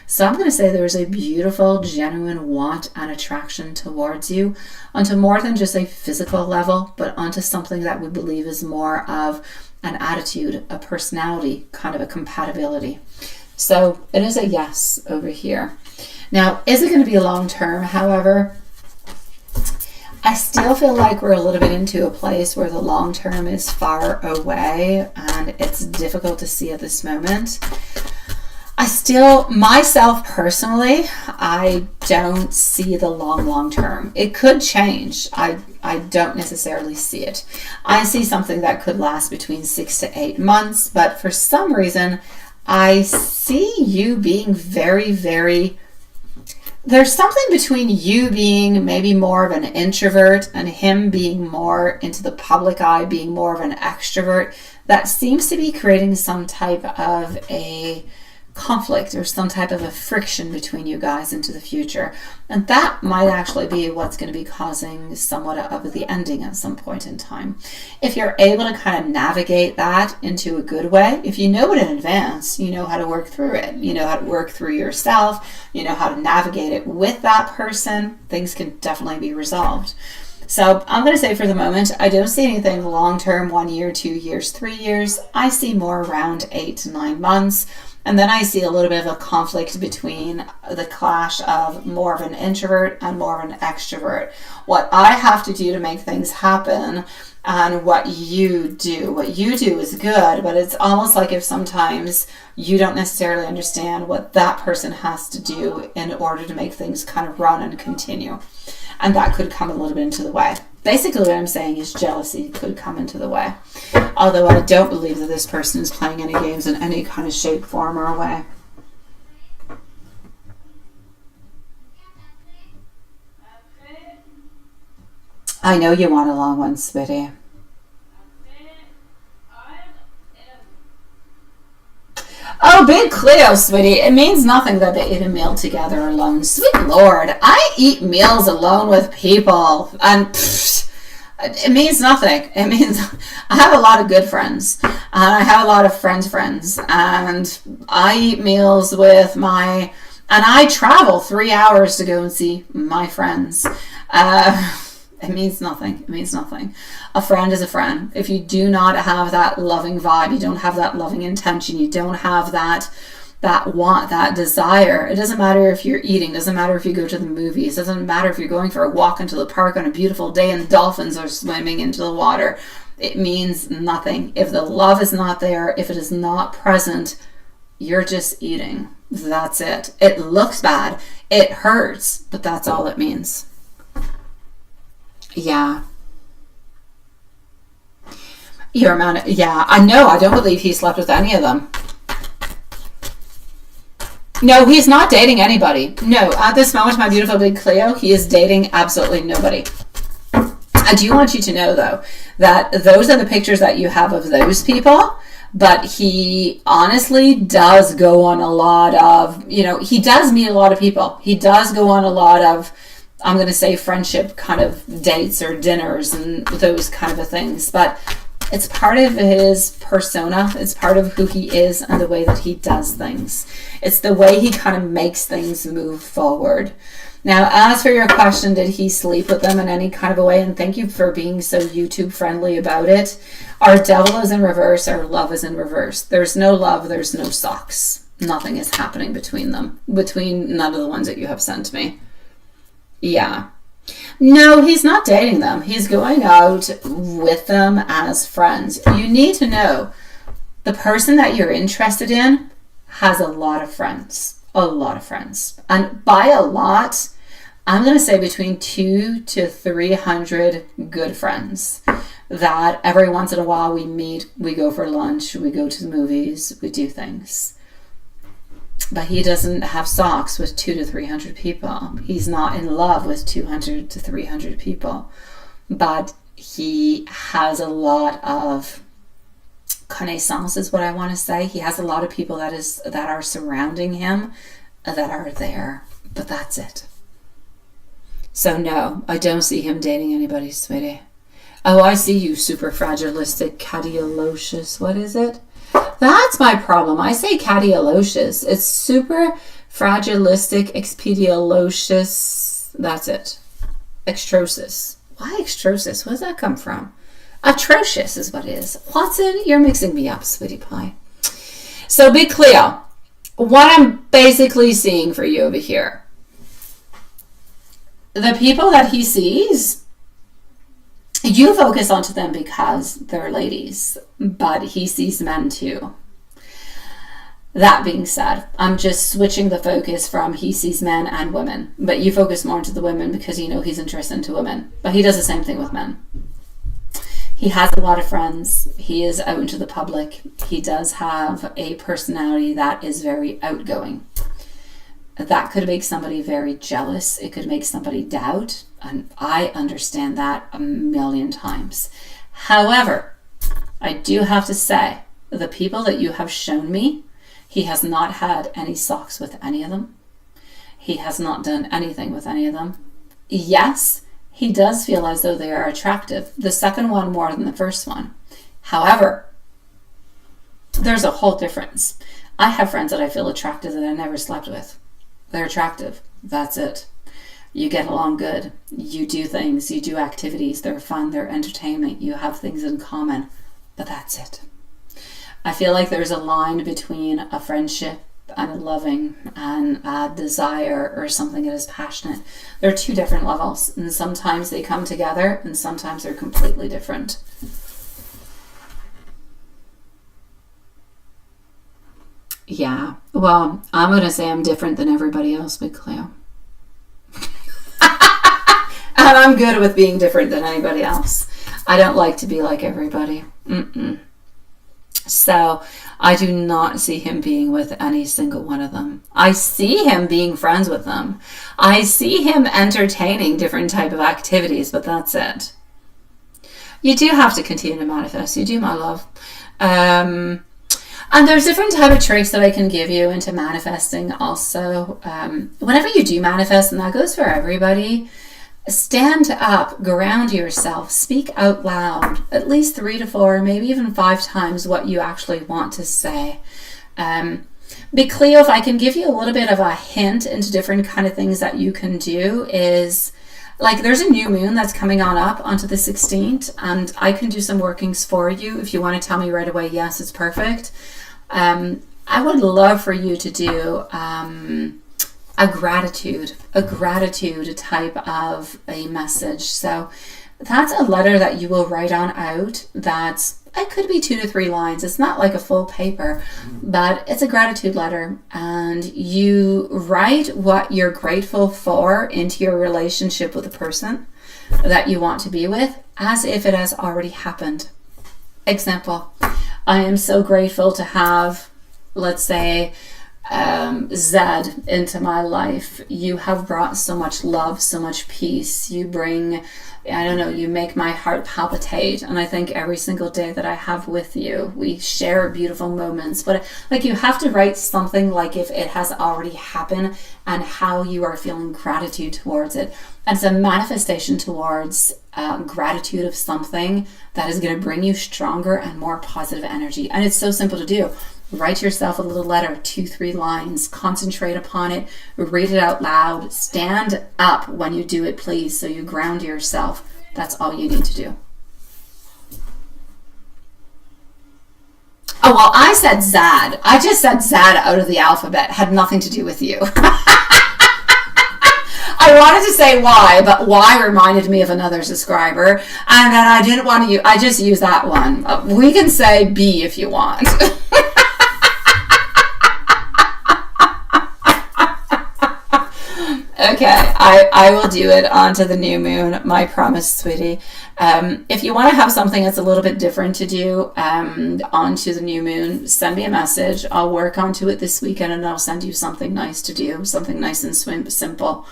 [SPEAKER 1] So I'm going to say there's a beautiful, genuine want and attraction towards you onto more than just a physical level, but onto something that we believe is more of an attitude, a personality, kind of a compatibility. So it is a yes over here. Now, is it going to be long term? However, I still feel like we're a little bit into a place where the long term is far away and it's difficult to see at this moment. Myself personally, I don't see the long term. It could change. I don't necessarily see it. I see something that could last between 6 to 8 months, but for some reason, I see you being very, very... There's something between you being maybe more of an introvert and him being more into the public eye, being more of an extrovert, that seems to be creating some type of a conflict or some type of a friction between you guys into the future. And that might actually be what's going to be causing somewhat of the ending at some point in time. If you're able to kind of navigate that into a good way, if you know it in advance, you know how to work through it, you know how to work through yourself, you know how to navigate it with that person, things can definitely be resolved. So I'm going to say for the moment, I don't see anything long-term, 1 year, 2 years, 3 years. I see more around 8 to 9 months. And then I see a little bit of a conflict between the clash of more of an introvert and more of an extrovert. What I have to do to make things happen and what you do. What you do is good, but it's almost like if sometimes you don't necessarily understand what that person has to do in order to make things kind of run and continue. And that could come a little bit into the way. Basically what I'm saying is jealousy could come into the way. Although I don't believe that this person is playing any games in any kind of shape, form, or way. I know you want a long one, sweetie. Oh, big Cleo, sweetie. It means nothing that they eat a meal together alone. Sweet Lord, I eat meals alone with people. And it means nothing. It means I have a lot of good friends. And I have a lot of friends. And I eat meals with my... And I travel 3 hours to go and see my friends. It means nothing. It means nothing. A friend is a friend. If you do not have that loving vibe, you don't have that loving intention, you don't have that want, that desire. It doesn't matter if you're eating, doesn't matter if you go to the movies, doesn't matter if you're going for a walk into the park on a beautiful day and dolphins are swimming into the water. It means nothing. If the love is not there, if it is not present, you're just eating. That's it. It looks bad. It hurts, but that's all it means. Yeah. Your man, yeah, I know. I don't believe he slept with any of them. No, he's not dating anybody. No, at this moment, my beautiful big Cleo, he is dating absolutely nobody. I do want you to know, though, that those are the pictures that you have of those people, but he honestly does go on a lot of, he does meet a lot of people. He does go on a lot of, I'm going to say, friendship kind of dates or dinners and those kind of things. But it's part of his persona. It's part of who he is and the way that he does things. It's the way he kind of makes things move forward. Now, as for your question, did he sleep with them in any kind of a way? And thank you for being so YouTube friendly about it. Our devil is in reverse. Our love is in reverse. There's no love. There's no socks. Nothing is happening between them. Between none of the ones that you have sent me. Yeah. No, he's not dating them. He's going out with them as friends. You need to know the person that you're interested in has a lot of friends. A lot of friends. And by a lot, I'm going to say between 200 to 300 good friends that every once in a while we meet, we go for lunch, we go to the movies, we do things. But he doesn't have socks with 200 to 300 people. He's not in love with 200 to 300 people. But he has a lot of connaissance is what I want to say. He has a lot of people that are surrounding him that are there. But that's it. So no, I don't see him dating anybody, sweetie. Oh, I see you, super fragilistic, cadiolocious. What is it? That's my problem. I say cadiolocious. It's super fragilistic, expediolocious. That's it. Extrosis. Why extrosis? Where does that come from? Atrocious is what it is. Watson, you're mixing me up, sweetie pie. So, Big Cleo, what I'm basically seeing for you over here, the people that he sees, you focus onto them because they're ladies, but he sees men too. That being said, I'm just switching the focus from he sees men and women, but you focus more into the women because you know he's interested into women, but he does the same thing with men. He has a lot of friends. He is out into the public. He does have a personality that is very outgoing. That could make somebody very jealous. It could make somebody doubt. And I understand that a million times. However, I do have to say, the people that you have shown me, he has not had any socks with any of them. He has not done anything with any of them. Yes, he does feel as though they are attractive. The second one more than the first one. However, there's a whole difference. I have friends that I feel attracted that I never slept with. They're attractive. That's it. You get along good. You do things. You do activities. They're fun. They're entertainment. You have things in common. But that's it. I feel like there's a line between a friendship and a loving and a desire or something that is passionate. They're two different levels, and sometimes they come together and sometimes they're completely different. Yeah, well, I'm going to say I'm different than everybody else, Big Cleo. And I'm good with being different than anybody else. I don't like to be like everybody. So I do not see him being with any single one of them. I see him being friends with them. I see him entertaining different type of activities, but that's it. You do have to continue to manifest. You do, my love. And there's different type of tricks that I can give you into manifesting also. Whenever you do manifest, and that goes for everybody, stand up, ground yourself, speak out loud, at least 3 to 4, maybe even 5 times what you actually want to say. Big Cleo, if I can give you a little bit of a hint into different kind of things that you can do is, like, there's a new moon that's coming on up onto the 16th, and I can do some workings for you. If you want to tell me right away, yes, it's perfect. I would love for you to do a gratitude type of a message. So that's a letter that you will write on out. It could be 2 to 3 lines. It's not like a full paper, but it's a gratitude letter, and you write what you're grateful for into your relationship with the person that you want to be with as if it has already happened. Example, I am so grateful to have, let's say, Zed into my life. You have brought so much love, so much peace. You bring, I don't know, you make my heart palpitate. And I think every single day that I have with you, we share beautiful moments. But like, you have to write something like if it has already happened and how you are feeling gratitude towards it. And it's a manifestation towards gratitude of something that is going to bring you stronger and more positive energy. And it's so simple to do. Write yourself a little letter, 2, 3 lines, concentrate upon it, read it out loud, stand up when you do it, please, so you ground yourself. That's all you need to do. Oh, well, I said Zad. I just said Zad out of the alphabet. Had nothing to do with you. I wanted to say Y, but Y reminded me of another subscriber, and then I didn't want to I just used that one. We can say B if you want. Okay, I will do it onto the new moon, my promise, sweetie. If you want to have something that's a little bit different to do onto the new moon, send me a message. I'll work onto it this weekend and I'll send you something nice to do, something nice and simple.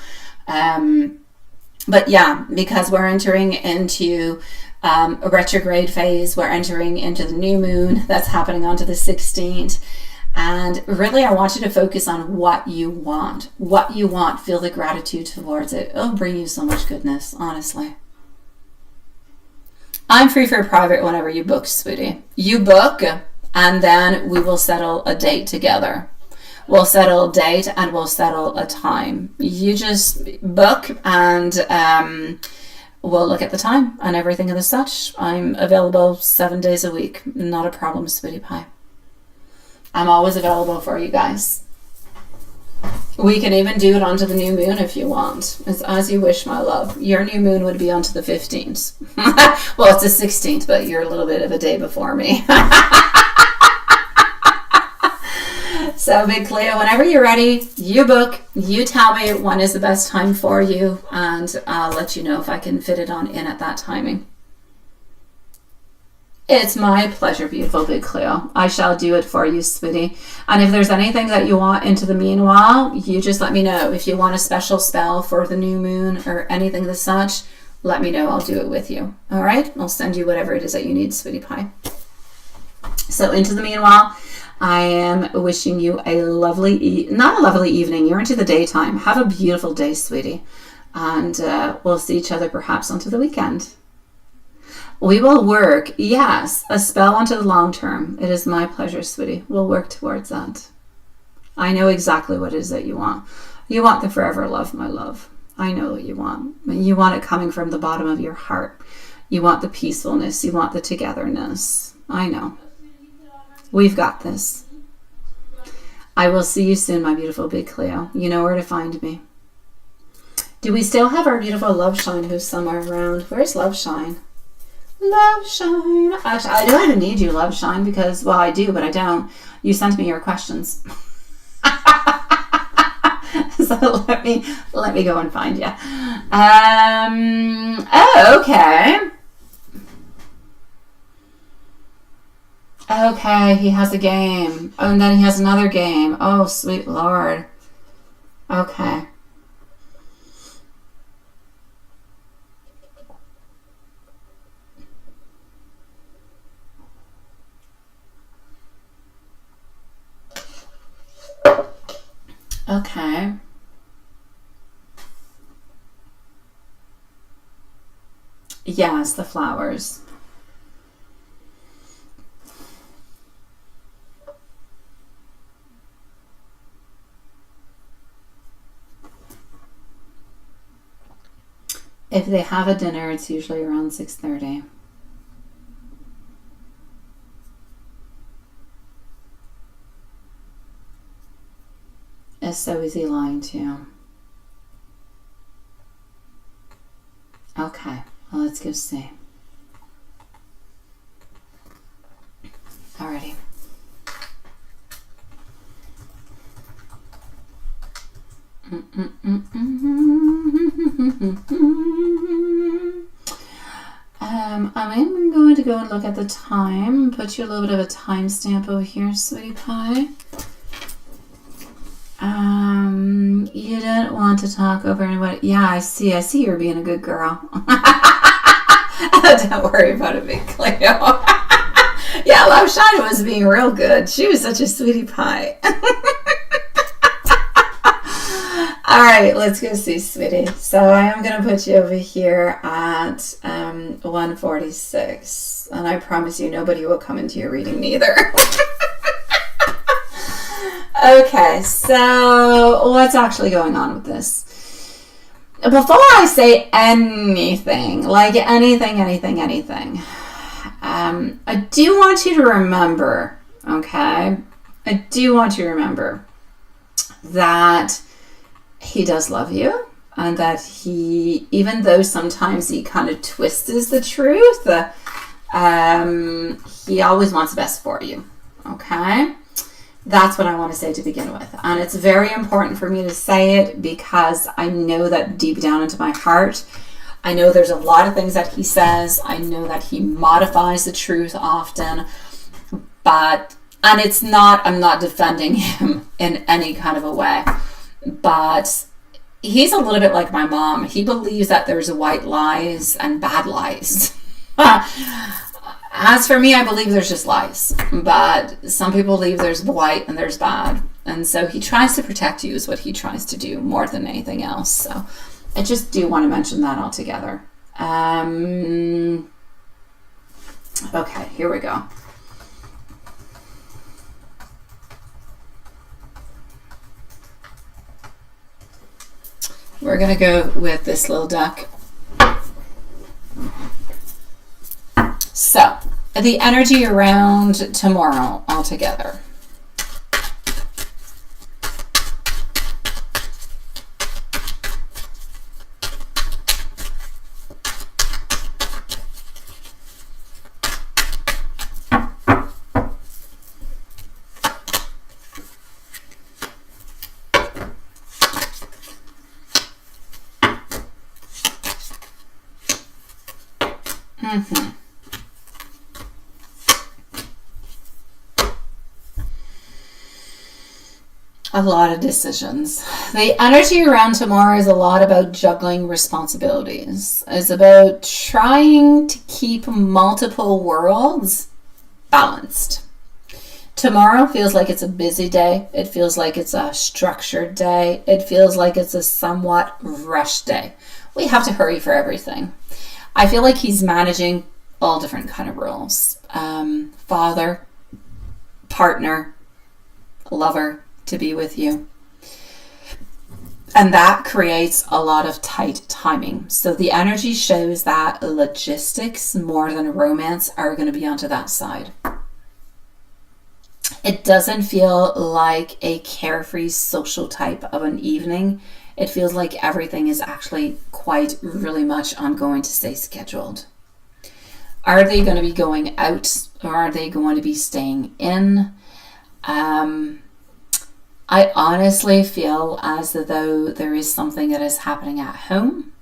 [SPEAKER 1] But yeah, because we're entering into a retrograde phase, we're entering into the new moon that's happening onto the 16th. And really, I want you to focus on what you want. What you want. Feel the gratitude towards it. It'll bring you so much goodness, honestly. I'm free for private whenever you book, sweetie. You book, and then we will settle a date together. We'll settle a date and we'll settle a time. You just book, and we'll look at the time and everything and such. I'm available 7 days a week. Not a problem, sweetie pie. I'm always available for you guys. We can even do it onto the new moon if you want. It's as you wish, my love. Your new moon would be onto the 15th. Well, it's the 16th, but you're a little bit of a day before me. So, Big Cleo, whenever you're ready, you book. You tell me when is the best time for you, and I'll let you know if I can fit it on in at that timing. It's my pleasure, beautiful Big Cleo. I shall do it for you, sweetie. And if there's anything that you want into the meanwhile, you just let me know. If you want a special spell for the new moon or anything of the such, let me know. I'll do it with you. All right? I'll send you whatever it is that you need, sweetie pie. So into the meanwhile, I am wishing you a lovely, not a lovely evening. You're into the daytime. Have a beautiful day, sweetie. And we'll see each other perhaps onto the weekend. We will work, yes, a spell onto the long term. It is my pleasure, sweetie. We'll work towards that. I know exactly what it is that you want. You want the forever love, my love. I know what you want. You want it coming from the bottom of your heart. You want the peacefulness. You want the togetherness. I know. We've got this. I will see you soon, my beautiful big Cleo. You know where to find me. Do we still have our beautiful Love Shine who's somewhere around? Where's Love Shine? Love Shine. Actually, I don't even need you, Love Shine, because, well, I do, but I don't. You sent me your questions. So let me go and find you. Oh, okay. Okay, he has a game. Oh, and then he has another game. Oh, sweet Lord. Okay. Okay. Yes, the flowers. If they have a dinner, it's usually around 6:30. So is he lying to you? Okay, well, let's go see. Alrighty. I'm going to go and look at the time. Put you a little bit of a timestamp over here, sweetie pie. You don't want to talk over anybody. Yeah, I see you're being a good girl. Don't worry about it, big Cleo. Yeah, Love Shine was being real good. She was such a sweetie pie. All right, let's go see, sweetie. So I am going to put you over here at 1:46. And I promise you nobody will come into your reading neither. Okay, so what's actually going on with this? Before I say anything, like anything, I do want you to remember, okay? I do want you to remember that he does love you, and that he, even though sometimes he kind of twists the truth, he always wants the best for you, okay? That's what I want to say to begin with. And it's very important for me to say it because I know that deep down into my heart, I know there's a lot of things that he says. I know that he modifies the truth often. And it's not, I'm not defending him in any kind of a way. But he's a little bit like my mom. He believes that there's white lies and bad lies. As for me, I believe there's just lies, but some people believe there's white and there's bad. And so he tries to protect you is what he tries to do more than anything else. So I just do want to mention that altogether. Okay, here we go. We're going to go with this little duck. So, the energy around tomorrow altogether. A lot of decisions. The energy around tomorrow is a lot about juggling responsibilities. It's about trying to keep multiple worlds balanced. Tomorrow feels like it's a busy day. It feels like it's a structured day. It feels like it's a somewhat rushed day. We have to hurry for everything. I feel like he's managing all different kind of roles. Father, partner, lover, to be with you. And that creates a lot of tight timing. So the energy shows that logistics more than romance are going to be onto that side. doesn't feel like a carefree social type of an evening. It feels like everything is actually quite really much on going to stay scheduled. Are they going to be going out, or are they going to be staying in? I honestly feel as though there is something that is happening at home,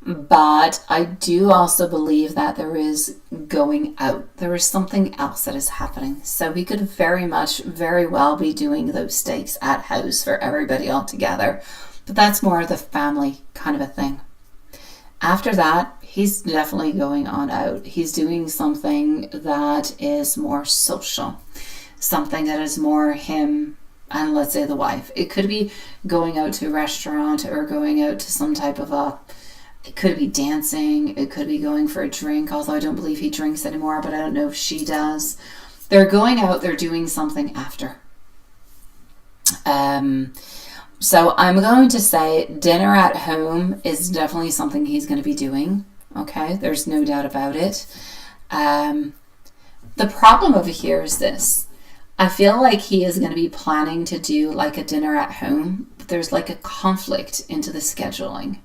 [SPEAKER 1] but I do also believe that there is going out. There is something else that is happening. So he could very well be doing those steaks at house for everybody all together, but that's more of the family kind of a thing. After that, he's definitely going on out. He's doing something that is more social, something that is more him and, let's say, the wife. It could be going out to a restaurant or going out to some type of it could be dancing. It could be going for a drink, although I don't believe he drinks anymore, but I don't know if she does. They're going out, they're doing something after. So I'm going to say dinner at home is definitely something he's going to be doing. Okay, there's no doubt about it. The problem over here is this. I feel like he is going to be planning to do like a dinner at home, but there's like a conflict into the scheduling.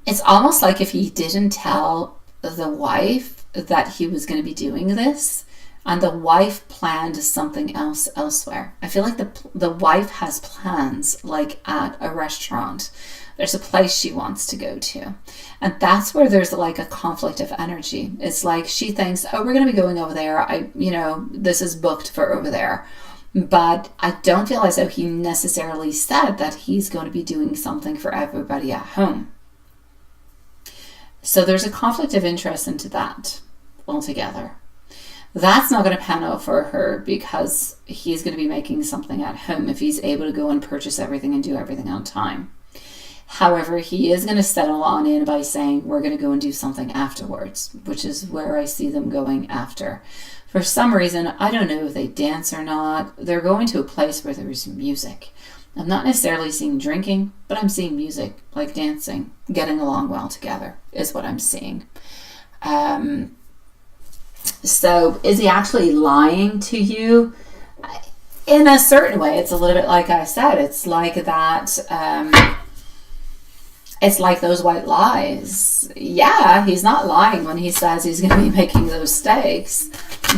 [SPEAKER 1] It's almost like if he didn't tell the wife that he was going to be doing this, and the wife planned something else elsewhere. I feel like the wife has plans like at a restaurant. There's a place she wants to go to. And that's where there's like a conflict of energy. It's like she thinks, oh, we're going to be going over there. This is booked for over there. But I don't feel as though he necessarily said that he's going to be doing something for everybody at home. So there's a conflict of interest into that altogether. That's not going to pan out for her because he's going to be making something at home if he's able to go and purchase everything and do everything on time. However, he is going to settle on in by saying we're going to go and do something afterwards, which is where I see them going after. For some reason, I don't know if they dance or not. They're going to a place where there is music. I'm not necessarily seeing drinking, but I'm seeing music, like dancing, getting along well together is what I'm seeing. So is he actually lying to you? In a certain way, it's a little bit like I said. It's like that. It's like those white lies. Yeah, he's not lying when he says he's going to be making those steaks,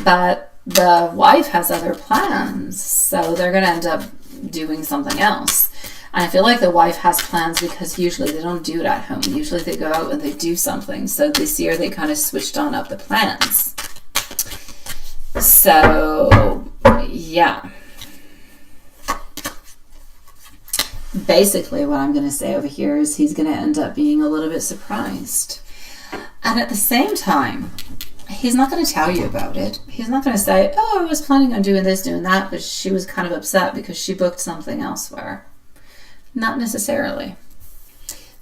[SPEAKER 1] but the wife has other plans, so they're going to end up doing something else. And I feel like the wife has plans because usually they don't do it at home. Usually they go out and they do something. So this year they kind of switched on up the plans. So, yeah. Basically, what I'm going to say over here is he's going to end up being a little bit surprised. And at the same time, he's not going to tell you about it. He's not going to say, oh, I was planning on doing this, doing that, but she was kind of upset because she booked something elsewhere. Not necessarily.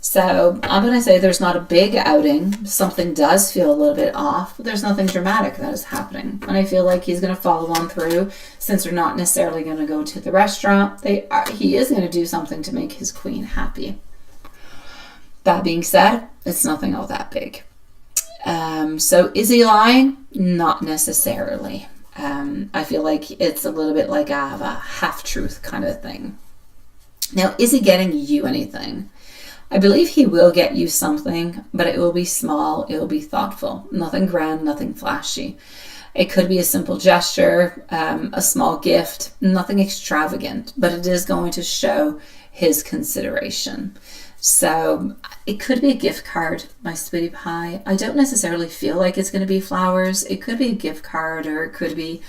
[SPEAKER 1] So I'm going to say there's not a big outing. Something does feel a little bit off, but there's nothing dramatic that is happening. And I feel like he's going to follow on through since they're not necessarily going to go to the restaurant. He is going to do something to make his queen happy. That being said, it's nothing all that big. So is he lying? Not necessarily. I feel like it's a little bit like a half-truth kind of thing. Now, is he getting you anything? I believe he will get you something, but it will be small, it will be thoughtful. Nothing grand, nothing flashy. It could be a simple gesture, a small gift, nothing extravagant, but it is going to show his consideration. So it could be a gift card, my sweetie pie. I don't necessarily feel like it's going to be flowers. It could be a gift card, or it could be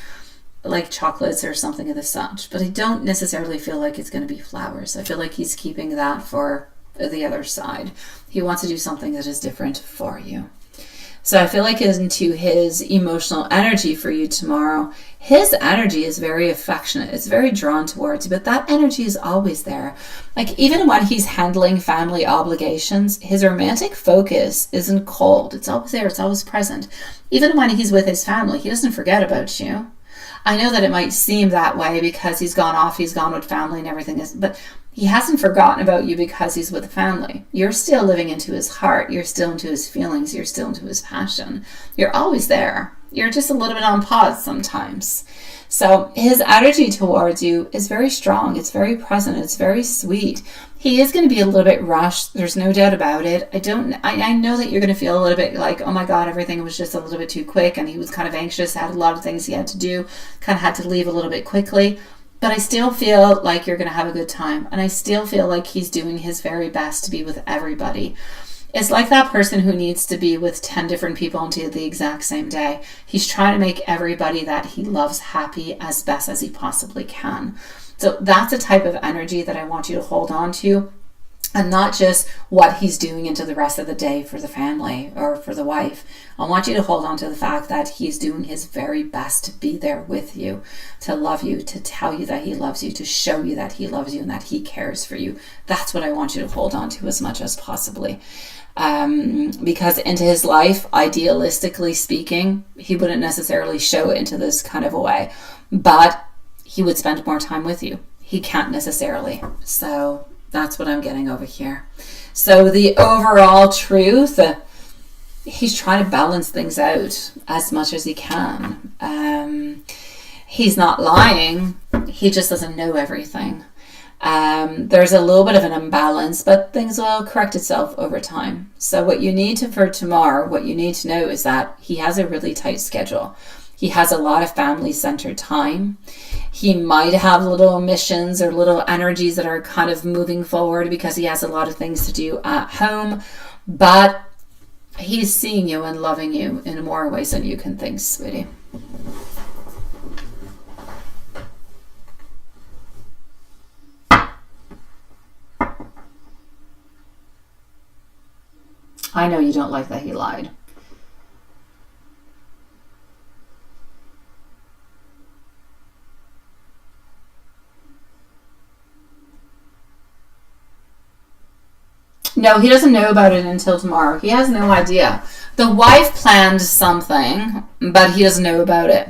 [SPEAKER 1] like chocolates or something of the such, but I don't necessarily feel like it's going to be flowers. I feel like he's keeping that for the other side. He wants to do something that is different for you. So I feel like into his emotional energy for you tomorrow, his energy is very affectionate. It's very drawn towards you, but that energy is always there. Like even when he's handling family obligations, his romantic focus isn't cold. It's always there. It's always present. Even when he's with his family, he doesn't forget about you. I know that it might seem that way because he's gone with family and everything, but he hasn't forgotten about you because he's with the family. You're still living into his heart. You're still into his feelings. You're still into his passion. You're always there. You're just a little bit on pause sometimes. So his energy towards you is very strong. It's very present. It's very sweet. He is going to be a little bit rushed. There's no doubt about it. I know that you're going to feel a little bit like, oh my God, everything was just a little bit too quick. And he was kind of anxious, had a lot of things he had to do, kind of had to leave a little bit quickly. But I still feel like you're going to have a good time. And I still feel like he's doing his very best to be with everybody. It's like that person who needs to be with 10 different people until the exact same day. He's trying to make everybody that he loves happy as best as he possibly can. So that's a type of energy that I want you to hold on to, and not just what he's doing into the rest of the day for the family or for the wife. I want you to hold on to the fact that he's doing his very best to be there with you, to love you, to tell you that he loves you, to show you that he loves you and that he cares for you. That's what I want you to hold on to as much as possibly. Because into his life, idealistically speaking, he wouldn't necessarily show it into this kind of a way, but he would spend more time with you. He can't necessarily. So that's what I'm getting over here. So the overall truth, he's trying to balance things out as much as he can. He's not lying. He just doesn't know everything. There's a little bit of an imbalance, but things will correct itself over time. So what you need to, for tomorrow, what you need to know is that he has a really tight schedule. He has a lot of family-centered time. He might have little missions or little energies that are kind of moving forward because he has a lot of things to do at home, but he's seeing you and loving you in more ways than you can think, sweetie. I know you don't like that he lied. No, he doesn't know about it until tomorrow. He has no idea. The wife planned something, but he doesn't know about it.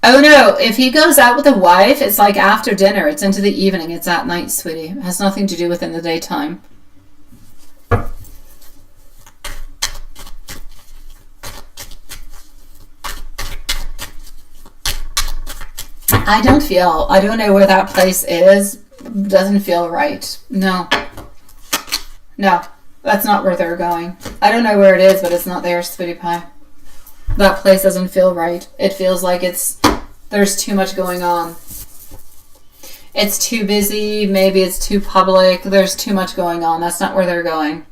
[SPEAKER 1] Oh no, if he goes out with a wife, it's like after dinner. It's into the evening. It's at night, sweetie. It has nothing to do with in the daytime. I don't know where that place is. Doesn't feel right. No, that's not where they're going. I don't know where it is, but it's not there, sweetie pie. That place doesn't feel right. It feels like there's too much going on. It's too busy. Maybe it's too public. There's too much going on. That's not where they're going.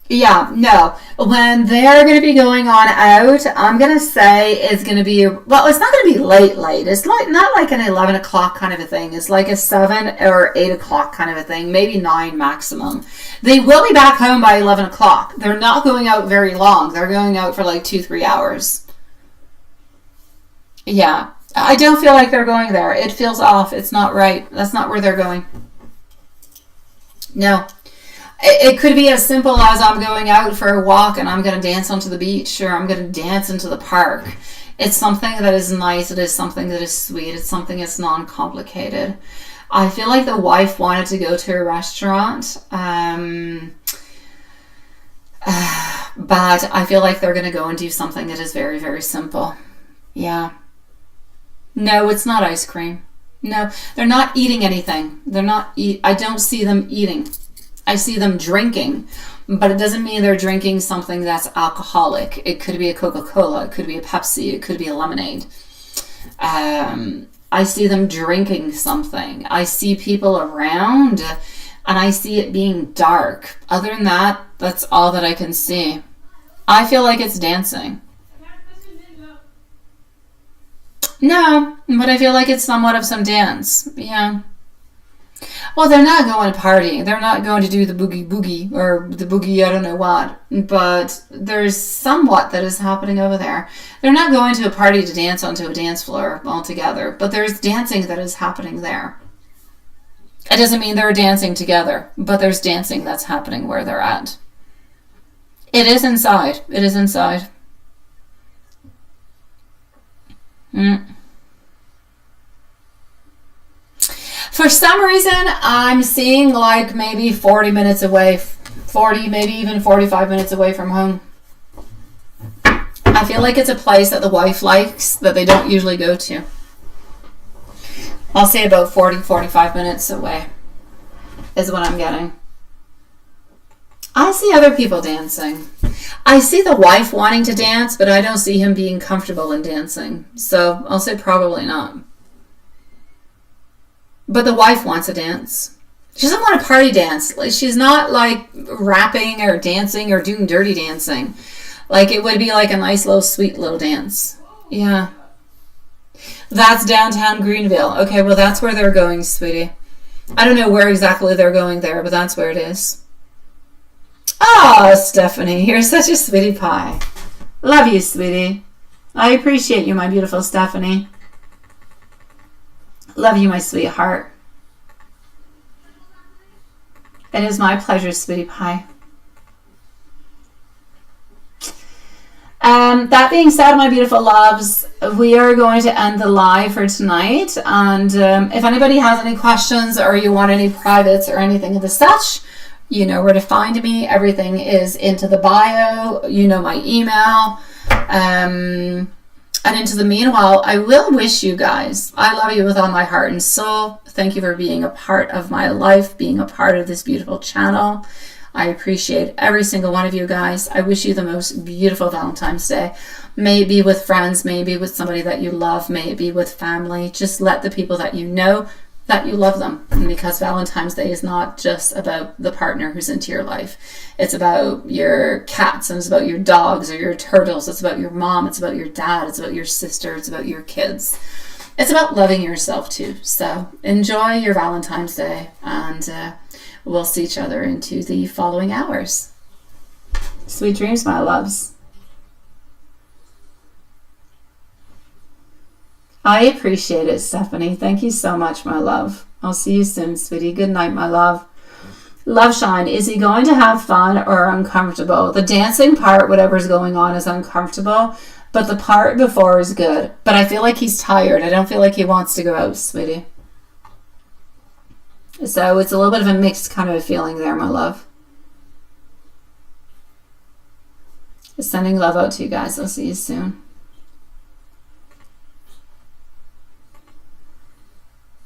[SPEAKER 1] Yeah, no. When they're going to be going on out, I'm going to say it's going to be, well, it's not going to be late. It's like not like an 11 o'clock kind of a thing. It's like a 7 or 8 o'clock kind of a thing, maybe 9 maximum. They will be back home by 11 o'clock. They're not going out very long. They're going out for like 2-3 hours. Yeah, I don't feel like they're going there. It feels off. It's not right. That's not where they're going. No. It could be as simple as I'm going out for a walk and I'm going to dance onto the beach, or I'm going to dance into the park. It's something that is nice. It is something that is sweet. It's something that's non-complicated. I feel like the wife wanted to go to a restaurant, but I feel like they're going to go and do something that is very, very simple. Yeah. No, it's not ice cream. No, they're not eating anything. I don't see them eating. I see them drinking, but it doesn't mean they're drinking something that's alcoholic. It could be a Coca-Cola. It could be a Pepsi. It could be a lemonade. I see them drinking something. I see people around, and I see it being dark. Other than that, that's all that I can see. I feel like it's dancing. No, but I feel like it's somewhat of some dance. Yeah. Well, they're not going to party. They're not going to do the boogie or the boogie, I don't know what. But there's somewhat that is happening over there. They're not going to a party to dance onto a dance floor altogether. But there's dancing that is happening there. It doesn't mean they're dancing together. But there's dancing that's happening where they're at. It is inside. It is inside. For some reason, I'm seeing like maybe 40 minutes away, 40, maybe even 45 minutes away from home. I feel like it's a place that the wife likes that they don't usually go to. I'll say about 40, 45 minutes away is what I'm getting. I see other people dancing. I see the wife wanting to dance, but I don't see him being comfortable in dancing. So I'll say probably not. But the wife wants to dance. She doesn't want a party dance. Like, she's not like rapping or dancing or doing dirty dancing. Like, it would be like a nice little sweet little dance. Yeah. That's downtown Greenville. Okay, well, that's where they're going, sweetie. I don't know where exactly they're going there, but that's where it is. Oh, Stephanie, you're such a sweetie pie. Love you, sweetie. I appreciate you, my beautiful Stephanie. Love you, my sweetheart. It is my pleasure, sweetie pie. That being said, my beautiful loves, we are going to end the live for tonight. And if anybody has any questions or you want any privates or anything of the such, you know where to find me. Everything is into the bio. You know my email. And into the meanwhile, I will wish you guys, I love you with all my heart and soul. Thank you for being a part of my life, being a part of this beautiful channel. I appreciate every single one of you guys. I wish you the most beautiful Valentine's Day. Maybe with friends, maybe with somebody that you love, maybe with family. Just let the people that you know that you love them. Because Valentine's Day is not just about the partner who's into your life. It's about your cats, and it's about your dogs or your turtles. It's about your mom. It's about your dad. It's about your sister. It's about your kids. It's about loving yourself too. So enjoy your Valentine's Day, and we'll see each other into the following hours. Sweet dreams, my loves. I appreciate it, Stephanie. Thank you so much, my love. I'll see you soon, sweetie. Good night, my love. Love Shine, is he going to have fun or uncomfortable? The dancing part, whatever's going on, is uncomfortable, but the part before is good. But I feel like he's tired. I don't feel like he wants to go out, sweetie. So it's a little bit of a mixed kind of a feeling there, my love. Sending love out to you guys. I'll see you soon.